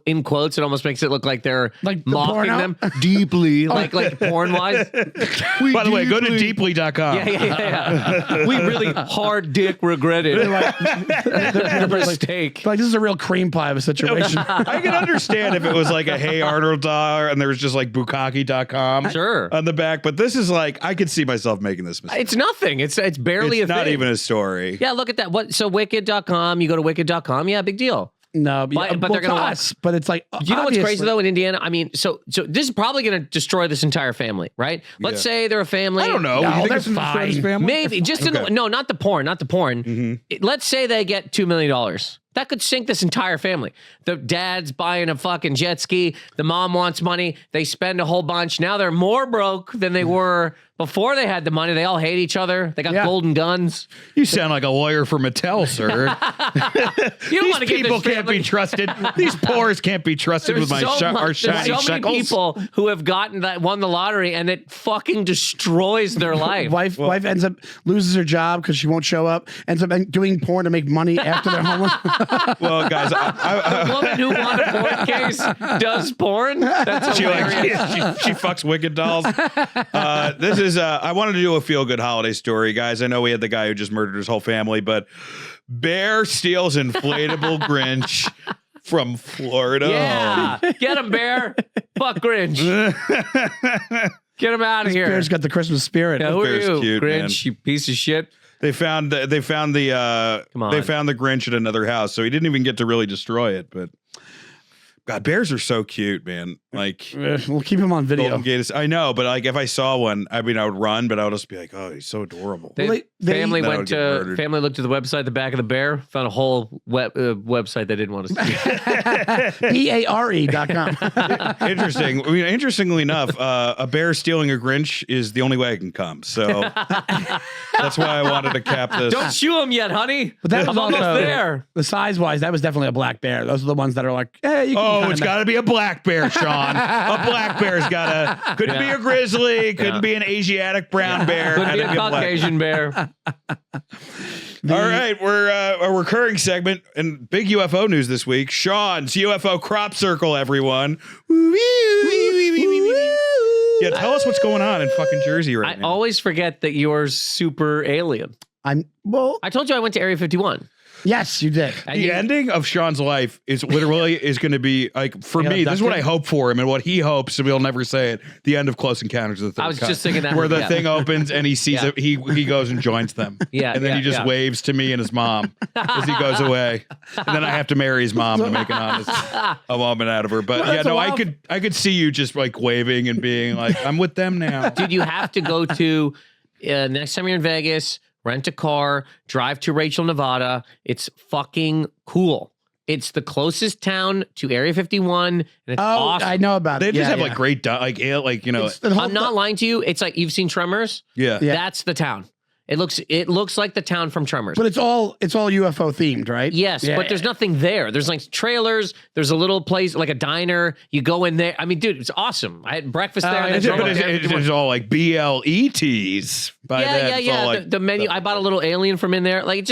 In quotes, it almost makes it look like they're like mocking them deeply, like porn wise. By the way, go to deeply.com. Yeah. We really hard dick regretted. Mistake. Like this is a real cream pie of a situation. I can understand if it was like a Hey Arnold dollar and there was just like bukkake.com on the back, but this is like I could see myself making this mistake. It's nothing. It's barely it's a not thing. even a story. Yeah, look at that. So wicked.com, you go to wicked.com, yeah, big deal. No, but they're going to us. But it's like, you know what's crazy though in Indiana? I mean, so this is probably going to destroy this entire family, right? Let's say they're a family. I don't know. No, you think they're it's gonna destroy this fine. family? Maybe just no, not the porn. Let's say they get $2 million. That could sink this entire family. The dad's buying a fucking jet ski. The mom wants money. They spend a whole bunch. Now they're more broke than they were Before they had the money, they all hate each other. They got golden guns. You sound like a lawyer for Mattel, sir. You don't want to get people this can't family. be trusted. These poors can't be trusted with our shiny There's so many shekels. people who have won the lottery, and it fucking destroys their life. Wife ends up loses her job because she won't show up. Ends up doing porn to make money after they're homeless. Well, guys, The woman who won a porn case does porn. That's hilarious. She fucks wicked dolls. This is I wanted to do a feel good holiday story, guys. I know we had the guy who just murdered his whole family, but Bear steals inflatable Grinch from Florida. Yeah, get him, Bear. Fuck Grinch. Get him out of here. Bear's got the Christmas spirit. Yeah, who are you, cute, Grinch? man. You piece of shit. They found the Grinch at another house, so he didn't even get to really destroy it. But God, bears are so cute, man. Like we'll keep him on video. Golden Gate I know, but like if I saw one, I mean, I would run, but I would just be like, oh, he's so adorable. Family looked at the website, the back of the bear, found a whole website they didn't want to see. BARE.com. Interesting. I mean, interestingly enough, a bear stealing a Grinch is the only way I can come. So that's why I wanted to cap this. Don't shoe him yet, honey. But that was I'm almost also, there. The size wise, that was definitely a black bear. Those are the ones that are like, hey, you can it's got to be a black bear, Sean. A black bear's got to, couldn't be a grizzly, couldn't be an Asiatic brown bear. Could be a black. Caucasian bear. All right, we're a recurring segment and big UFO news this week. Sean's UFO crop circle, everyone. Yeah, tell us what's going on in fucking Jersey right now. I always forget that you're super alien. I told you I went to Area 51. Yes, you did. The ending of Sean's life is literally going to be like, for me, this is what I hope for him and what he hopes, and we'll never say it, the end of Close Encounters of the Third I was Kind, just thinking that. where the thing opens and he sees it, he goes and joins them. Yeah. And then he just waves to me and his mom as he goes away. And then I have to marry his mom to make a moment out of her. But yeah, no, I could see you just like waving and being like, I'm with them now. Dude, you have to go to, next time you're in Vegas, rent a car, drive to Rachel, Nevada. It's fucking cool. It's the closest town to Area 51, and it's awesome. I know about They it. just have like great, you know. I'm not lying to you. It's like, you've seen Tremors? Yeah. That's the town. It looks like the town from Tremors. But it's all UFO themed, right? Yes, but there's nothing there. There's like trailers. There's a little place, like a diner. You go in there. I mean, dude, it's awesome. I had breakfast there. It's all like BLETs. Yeah. The menu. I bought a little alien from in there. Like,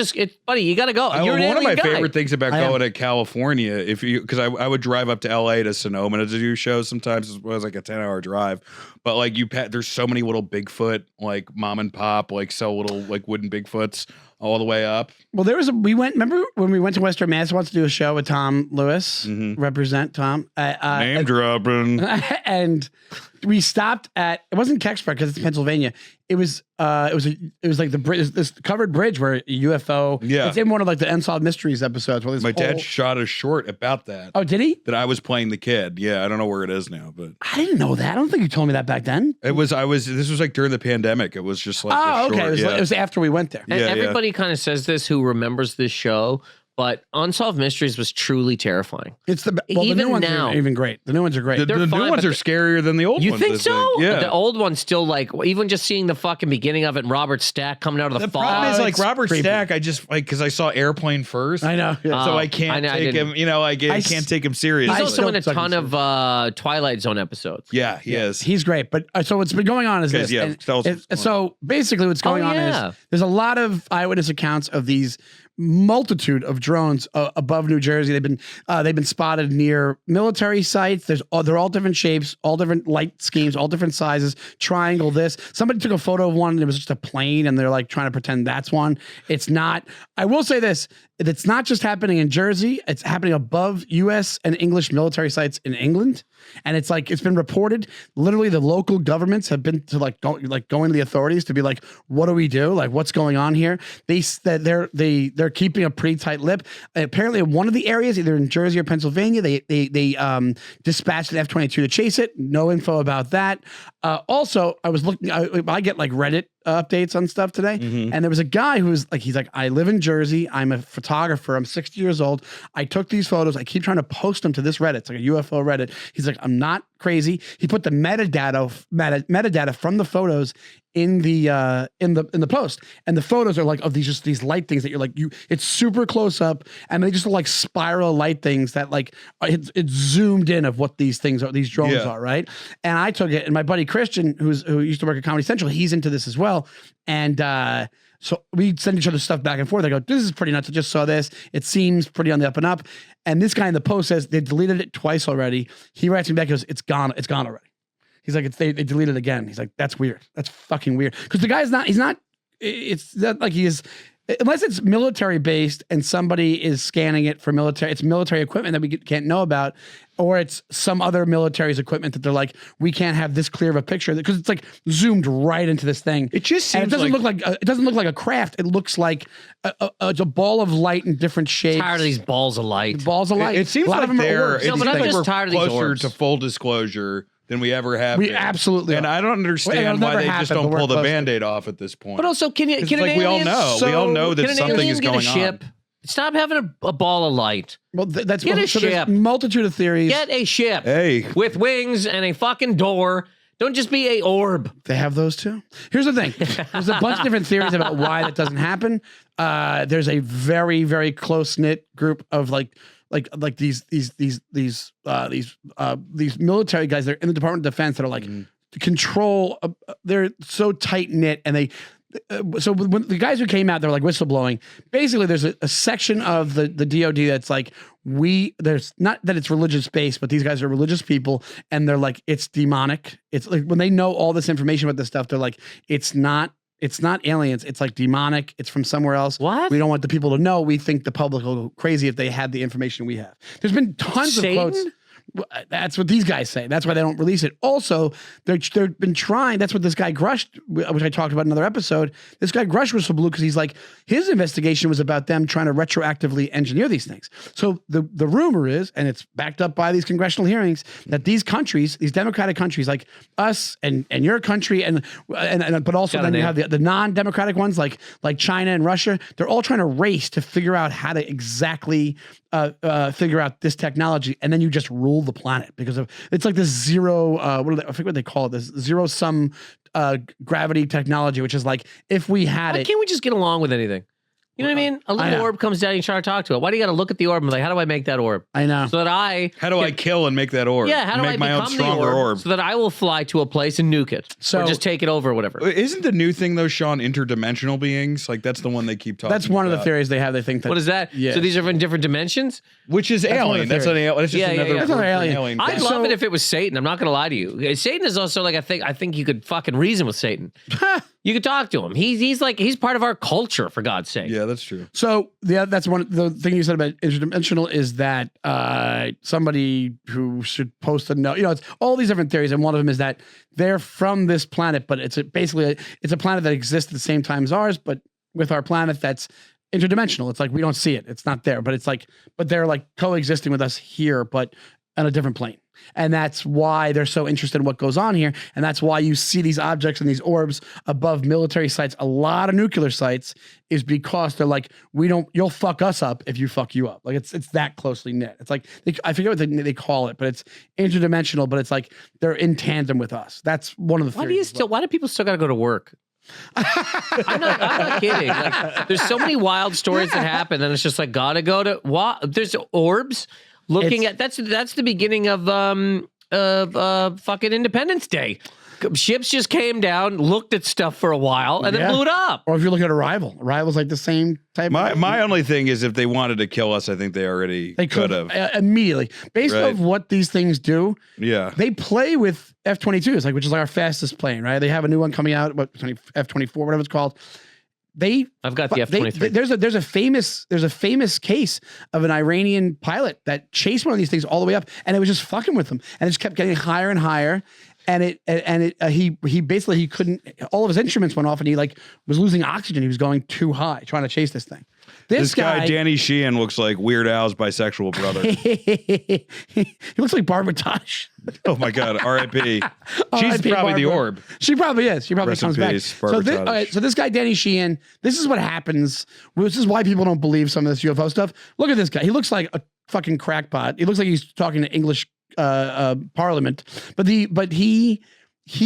buddy, you got to go. You're one of my guy. favorite things about going to California, because I would drive up to LA to Sonoma to do shows sometimes. It was like a 10-hour drive. But like there's so many little Bigfoot, like mom and pop, like sell little like wooden Bigfoots all the way up. Well, remember when we went to Western Mass once to do a show with Tom Lewis, represent Tom. Name dropping. And we stopped at, it wasn't Kecksburg because it's Pennsylvania. It was like the bridge, this covered bridge where a UFO. Yeah. It's in one of like the Unsolved Mysteries episodes. Where My dad shot a short about that. Oh, did he? That I was playing the kid. Yeah, I don't know where it is now, but I didn't know that. I don't think you told me that back then. this was like during the pandemic. It was just like oh, okay. It was after we went there. And everybody kind of says this who remembers this show, but Unsolved Mysteries was truly terrifying. It's the even new ones now, are even great. The new ones are great. The new ones are scarier than the old you ones. You think so? Yeah. The old ones still like, even just seeing the fucking beginning of it and Robert Stack coming out of the fog. The problem is like Robert Stack, I just like, because I saw Airplane first. I know. So I can't take him, I can't take him serious. He's also in a ton of Twilight Zone episodes. Yeah, he is. He's great. But so what's been going on is this. So basically what's going on is there's a lot of eyewitness accounts of these multitude of drones above New Jersey. They've been spotted near military sites. They're all different shapes, all different light schemes, all different sizes. Triangle. This. Somebody took a photo of one and it was just a plane, and they're like trying to pretend that's one. It's not. I will say this: it's not just happening in Jersey. It's happening above U.S. and English military sites in England, and it's been reported. Literally, the local governments have been to going to the authorities to be like, "What do we do? Like, what's going on here?" They're keeping a pretty tight lip. Apparently, in one of the areas, either in Jersey or Pennsylvania, they dispatched an F-22 to chase it. No info about that. Also, I was looking. I get like Reddit updates on stuff today, and there was a guy who was like, he's like, I live in Jersey. I'm a photographer. I'm 60 years old. I took these photos. I keep trying to post them to this Reddit. It's like a UFO Reddit. He's like, I'm not crazy. He put the metadata from the photos in the post, and the photos are like of these light things that you're like it's super close up, and they just look like spiral light things that like it's zoomed in of what these things are, these drones are, right? And I took it, and my buddy Christian, who used to work at Comedy Central, he's into this as well, and so we send each other stuff back and forth. I go, this is pretty nuts. I just saw this. It seems pretty on the up and up. And this guy in the post says they deleted it twice already. He writes me back, goes, it's gone already. He's like, they deleted it again. He's like, that's weird. That's fucking weird. Because the guy's it's not like he is, unless it's military based and somebody is scanning it for military, it's military equipment that we can't know about, or it's some other military's equipment that they're like, we can't have this clear of a picture because it's like zoomed right into this thing. It just seems and it doesn't look like a craft. It looks like it's a ball of light in different shapes. Tired of these balls of light. Balls of light. It seems like they're closer to full disclosure than we ever have. We absolutely and I don't understand why they just don't pull the Band-Aid off at this point. But also, can like we all know that something is going on. Stop having a ball of light. Well, that's get a ship. Multitude of theories. Get a ship. With wings and a fucking door. Don't just be a orb. They have those too. Here's the thing. There's a bunch of different theories about why that doesn't happen. There's a very, very close knit group of like these military guys. They're in the Department of Defense that are like control. They're so tight knit, and they. So when the guys who came out, they're like whistleblowing. Basically, there's a section of the DOD that's like there's not that it's religious based, but these guys are religious people, and they're like it's demonic. It's like when they know all this information about this stuff, they're like it's not aliens. It's like demonic. It's from somewhere else. What? We don't want the people to know. We think the public will go crazy if they had the information we have. There's been tons of quotes. That's what these guys say. That's why they don't release it. Also, they've been trying. That's what this guy Grush, which I talked about in another episode. This guy Grush was so blue because he's like, his investigation was about them trying to retroactively engineer these things. So the rumor is, and it's backed up by these congressional hearings, that these countries, these democratic countries like us and your country, but also then you have the non-democratic ones like China and Russia. They're all trying to race to figure out how to exactly figure out this technology, and then you just rule the planet because of it's like this zero. I forget what they call it. This zero sum gravity technology, which is like if we had it, can't we just get along with anything? You know what I mean? A little orb comes down, you try to talk to it. Why do you got to look at the orb and be like, how do I make that orb? I know. So that how do I kill and make that orb? Yeah, how do I my own become stronger the orb? So that I will fly to a place and nuke it, or just take it over, or whatever. Isn't the new thing though, Sean, interdimensional beings? Like that's the one they keep talking. That's one about. of the theories they have. They think that. What is that? Yeah. So these are in different dimensions, which is alien. That's an alien. That's just another alien. I'd love it if it was Satan. I'm not going to lie to you. Satan is also like I think you could fucking reason with Satan. You could talk to him. He's part of our culture, for God's sake. Yeah, that's true. So that's the thing you said about interdimensional is that somebody who should post a note. It's all these different theories, and one of them is that they're from this planet, but it's basically a planet that exists at the same time as ours, but with our planet that's interdimensional. It's like we don't see it. It's not there, but they're like coexisting with us here, but on a different plane. And that's why they're so interested in what goes on here. And that's why you see these objects and these orbs above military sites, a lot of nuclear sites, is because they're like, you'll fuck us up if you fuck you up. Like it's that closely knit. It's like, I forget what they call it, but it's interdimensional, but it's like they're in tandem with us. That's one of the theories. Why do people still got to go to work? I'm not kidding. Like, there's so many wild stories that happen, and it's just like, gotta go to what? There's orbs. Looking at that's the beginning of fucking Independence Day. Ships just came down, looked at stuff for a while, and then blew it up. Or if you look at Arrival, Arrival's like the same type. My only thing is if they wanted to kill us, I think they could have immediately based on what these things do. Yeah, they play with F-22s, which is like our fastest plane, right? They have a new one coming out, F-24, whatever it's called. I've got the F-23. There's a famous case of an Iranian pilot that chased one of these things all the way up, and it was just fucking with him, and it just kept getting higher and higher, and he basically couldn't. All of his instruments went off, and he was losing oxygen. He was going too high trying to chase this thing. This guy Danny Sheehan looks like Weird Al's bisexual brother. He looks like Barbara Tosh. Oh my God, R.I.P. She's probably Barbara. the orb. She probably is. She probably Rest comes in back. peace, Barbara So this guy Danny Sheehan, this is what happens. This is why people don't believe some of this UFO stuff. Look at this guy. He looks like a fucking crackpot. He looks like he's talking to English parliament, but he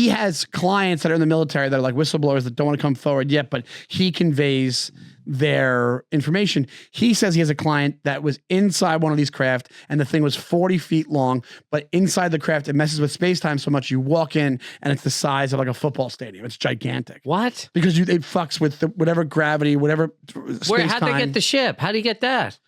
has clients that are in the military that are like whistleblowers that don't want to come forward yet, but he conveys their information. He says he has a client that was inside one of these craft and the thing was 40 feet long, but inside the craft, it messes with space-time so much you walk in and it's the size of like a football stadium. It's gigantic. What? Because it fucks with whatever gravity, whatever space-time. How'd they get the ship? How'd he get that?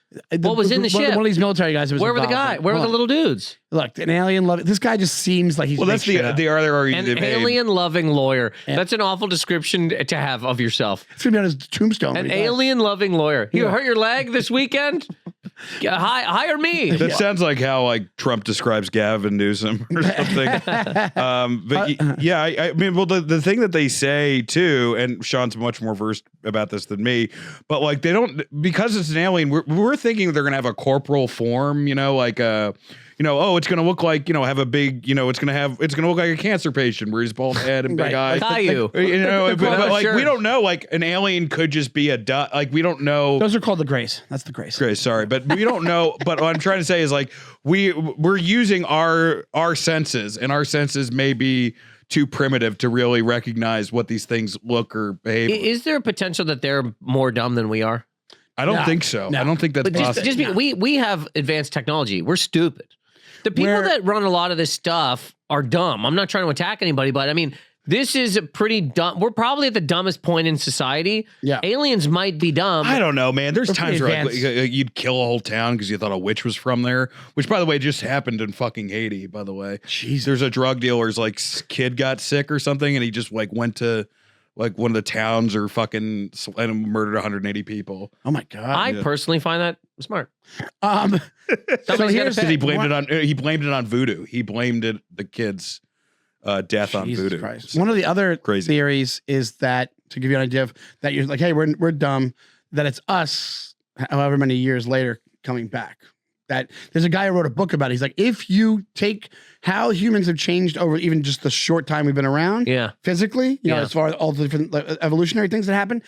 What was in the ship? One of these military guys. Where were the guy? Where were the little dudes? Look, an alien loving. This guy just seems like he's. Well, that's the other argument. An alien loving lawyer. Yeah. That's an awful description to have of yourself. It's gonna be on his tombstone. An alien loving lawyer. You hurt your leg this weekend? Hire me. That sounds like how like Trump describes Gavin Newsom or something. I mean, well, the thing that they say too, and Sean's much more versed about this than me, but like they don't, because it's an alien. We're thinking they're gonna have a corporal form, like a. It's going to look like, have a big, it's going to look like a cancer patient where he's bald head and big eyes. But like, we don't know, like an alien could just be like, we don't know. Those are called the Grays. That's the Grays. Grays, sorry. But we don't know. But what I'm trying to say is like, we're using our senses, and our senses may be too primitive to really recognize what these things look or behave. Is there a potential that they're more dumb than we are? I don't think so. No. I don't think that's possible. We have advanced technology. We're stupid. The people that run a lot of this stuff are dumb. I'm not trying to attack anybody, but I mean, this is a pretty dumb. We're probably at the dumbest point in society. Yeah. Aliens might be dumb. I don't know, man. There's times where like, you'd kill a whole town because you thought a witch was from there, which, by the way, just happened in fucking Haiti, by the way. Jeez. There's a drug dealer's like kid got sick or something, and he just like went to like one of the towns or fucking and murdered 180 people. Oh my God. I personally find that smart. So he blamed it on voodoo. He blamed the kids' death on voodoo. Christ. One of the other theories is that, to give you an idea of that, you're like, hey, we're dumb, that it's us however many years later coming back. That there's a guy who wrote a book about it. He's like, if you take how humans have changed over even just the short time we've been around, physically, as far as all the different evolutionary things that happen,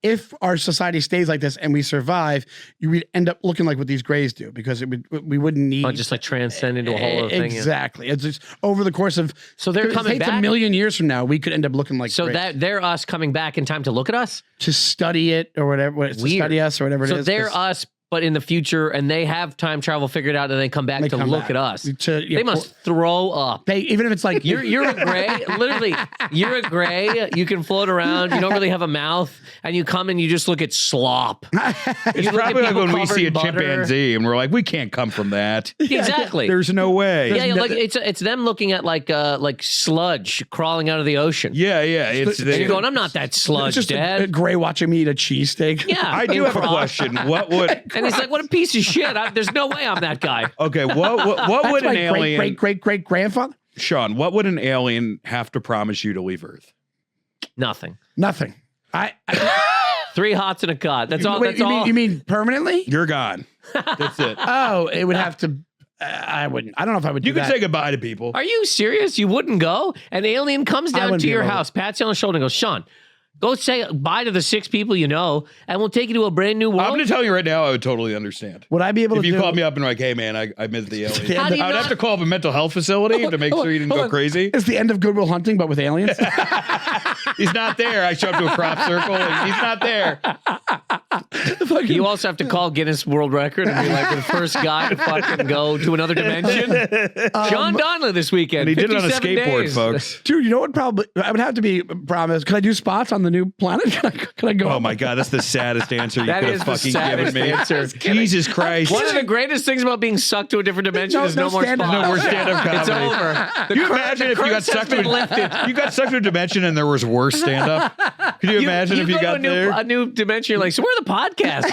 if our society stays like this and we survive, you would end up looking like what these Greys do, because we wouldn't need just like transcend into a whole other thing. Exactly. It's just over the course of they're coming back. A million years from now, we could end up looking like Greys. That they're us coming back in time to look at us, to study it or whatever, to study us or whatever it is. So they're us, but in the future, and they have time travel figured out, and they come back to look at us. They must throw up. Even if it's like you're a Gray, literally, you're a Gray. You can float around. You don't really have a mouth, and you come and you just look at slop. It's probably like when we see a chimpanzee and we're like, we can't come from that. Exactly. There's no way. Yeah, like it's them looking at like sludge crawling out of the ocean. Yeah. And you're going, I'm not that sludge, just Dad. A Gray watching me eat a cheesesteak. Yeah, I do have a question. What would? And he's like, what a piece of shit. There's no way I'm that guy. Okay, what would an alien... Great grandfather? Sean, what would an alien have to promise you to leave Earth? Nothing. I 3 hots and a cot. That's all. Wait, you mean permanently? You're gone. That's it. Oh, it would have to... I wouldn't. I don't know if I would do that. You could say goodbye to people. Are you serious? You wouldn't go? An alien comes down to your house, pats you on the shoulder and goes, Sean, go say bye to the 6 people you know, and we'll take you to a brand new world. I'm going to tell you right now, I would totally understand. Would I be able if you called me up and like, hey man, I missed the alien. I would have to call up a mental health facility to make sure you didn't go crazy. It's the end of Good Will Hunting, but with aliens. He's not there. I show up to a crop circle and he's not there. You also have to call Guinness World Record and be like the first guy to fucking go to another dimension. John Donnelly this weekend. And he did it on a skateboard, days. Folks. Dude, you know what? Probably I would have to be promised. Can I do spots on the new planet? Can I go? Oh my God, that's the saddest answer you could have fucking given me. Answer. Jesus Christ. One of the greatest things about being sucked to a different dimension is no more spots. No more stand-up comedy. It's over. Can you imagine if you got sucked to a dimension and there was worse stand-up? Could you imagine if you got there? A new dimension, you're like, so where are the podcasts?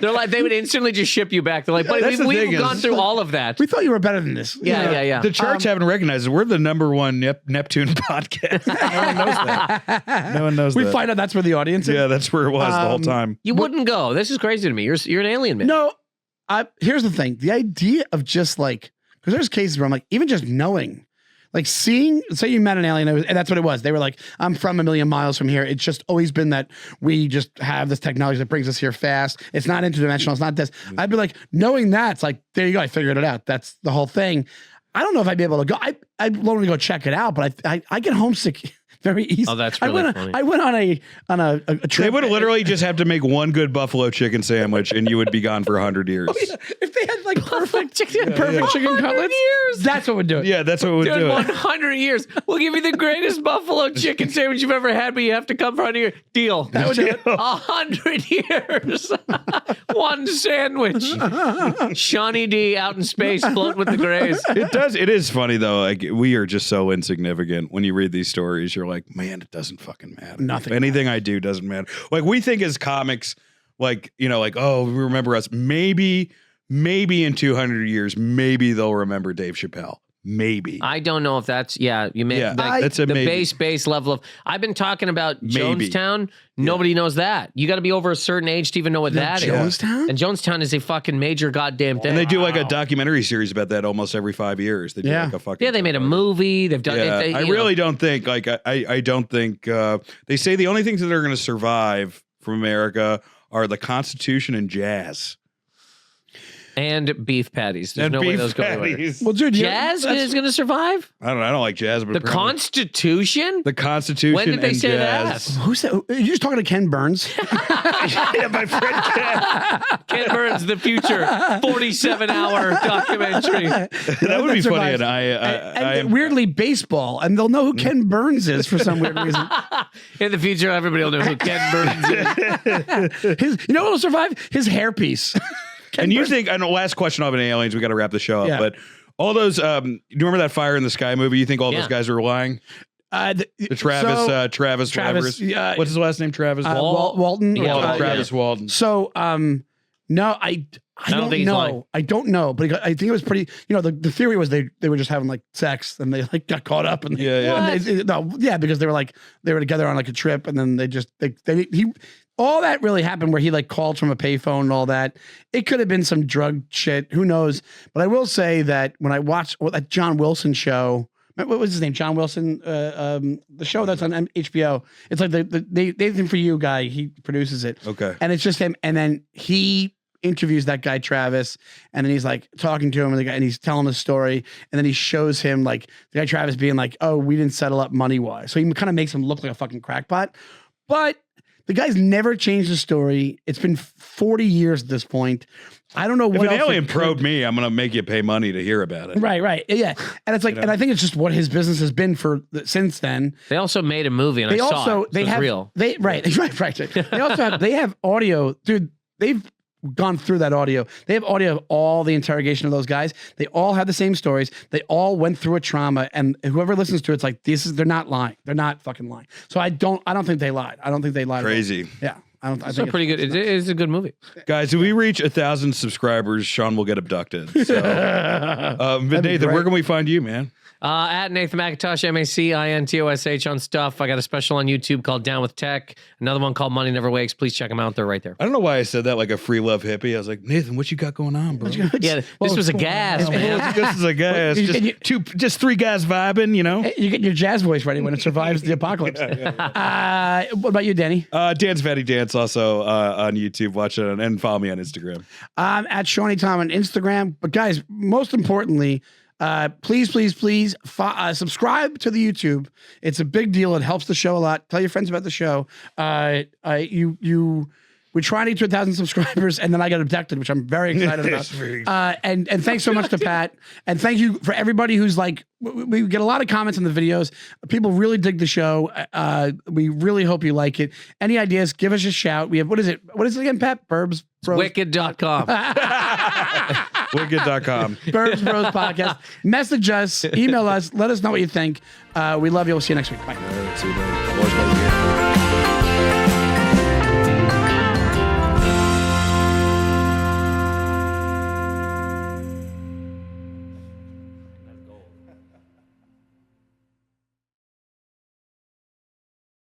They're like, they would instantly just ship you back. They're like, but we've gone through all of that. We thought you were better than this. Yeah. The charts haven't recognized it. We're the #1 Neptune podcast. No one knows that. No one knows that. We find out that's where the audience is. Yeah, that's where it was the whole time. You wouldn't go. This is crazy to me. You're an alien man. No, here's the thing. The idea of just like, because there's cases where I'm like, even just knowing Like seeing, say you met an alien, and that's what it was. They were like, I'm from a million miles from here. It's just always been that we just have this technology that brings us here fast. It's not interdimensional. It's not this. I'd be like, knowing that, it's like, there you go. I figured it out. That's the whole thing. I don't know if I'd be able to go. I'd want to go check it out, but I get homesick very easy. Oh, that's really funny. I went on a trip. They would literally just have to make one good buffalo chicken sandwich, and you would be gone for 100 years. Oh, yeah. If they had like perfect chicken cutlets, that's what would do it. Yeah, that's what would do it. 100 years. We'll give you the greatest buffalo chicken sandwich you've ever had, but you have to come for 100 years. Deal. That would do it. 100 years. One sandwich. Shawnee D out in space, float with the Greys. It is funny though. Like we are just so insignificant when you read these stories. You're like, man, it doesn't fucking matter. Nothing. Anything I do doesn't matter. Like we think as comics, like, you know, like, oh, remember us. Maybe in 200 years, maybe they'll remember Dave Chappelle. Maybe. I don't know if that's, you may, that's a the maybe. base level of, I've been talking about Jonestown. Nobody knows that. You got to be over a certain age to even know what that is. Jonestown? And Jonestown is a fucking major goddamn thing. And they do like a documentary series about that almost every 5 years. They do like a fucking. Yeah, they made a movie. They've done. I really don't think, like, I don't think, they say the only things that are going to survive from America are the Constitution and jazz. And beef patties. There's no way those go away. Well, dude, jazz is going to survive? I don't know. I don't like jazz. But the Constitution? The Constitution. When did they and say jazz. that? Who's that? Are you just talking to Ken Burns? Yeah, my friend Ken. Ken Burns, The Future, 47-hour documentary. That would be funny. And I weirdly baseball, and they'll know who Ken Burns is for some weird reason. In the future, everybody will know who Ken Burns is. You know what will survive? His hairpiece. And you think, I know, last question of an aliens, we got to wrap the show up, but all those, do you remember that Fire in the Sky movie? You think all those guys are lying? Travis, whatever. What's his last name? Travis? Walton. Travis Walton. So, no, I don't know. I don't know, but I think it was pretty, you know, the theory was they were just having like sex and they like got caught up and because they were together on like a trip and then he all that really happened where he like called from a payphone and all that. It could have been some drug shit. Who knows? But I will say that when I watched that John Wilson show, what was his name? John Wilson, the show that's on HBO. It's like the Nathan For You guy. He produces it. Okay. And it's just him. And then he interviews that guy Travis, and then he's like talking to him, and he's telling his story, and then he shows him like the guy Travis being like, "Oh, we didn't settle up money wise." So he kind of makes him look like a fucking crackpot, but the guy's never changed the story. It's been 40 years at this point. I don't know what. If an alien probed me, I'm gonna make you pay money to hear about it. Right, yeah, and it's like, and I think it's just what his business has been since then. They also made a movie, and I saw it. It's real. Right. They also have audio, dude. They've gone through that audio. They have audio of all the interrogation of those guys. They all have the same stories. They all went through a trauma, and whoever listens to it's like, they're not lying. They're not fucking lying. So I don't think they lied. I don't think they lied. Crazy. Yeah. I think it's pretty good. It's a good movie. Guys, if we reach 1,000 subscribers, Sean will get abducted. So, but Nathan, where can we find you, man? At Nathan Macintosh, MACINTOSH on stuff. I got a special on YouTube called Down with Tech. Another one called Money Never Wakes. Please check them out. They're right there. I don't know why I said that like a free love hippie. I was like, Nathan, what you got going on, bro? Yeah, this was a gas, man. This is a gas. Just three guys vibing, you know? You get your jazz voice ready when it survives the apocalypse. What about you, Danny? Dan's Fatty Dance also on YouTube. Watch it and follow me on Instagram. At Shawnee Tom on Instagram. But guys, most importantly, please subscribe to the YouTube. It's a big deal. It helps the show a lot. Tell your friends about the show. We try to get to 1,000 subscribers, and then I got abducted, which I'm very excited about. And thanks so much to Pat, and thank you for everybody who's like. We get a lot of comments on the videos. People really dig the show. We really hope you like it. Any ideas? Give us a shout. We have what is it again, Pat? Burbs. Wicked.com. Wicked.com. Burbs Bros Podcast. Message us, email us, let us know what you think. We love you. We'll see you next week. Bye. All right, see you later.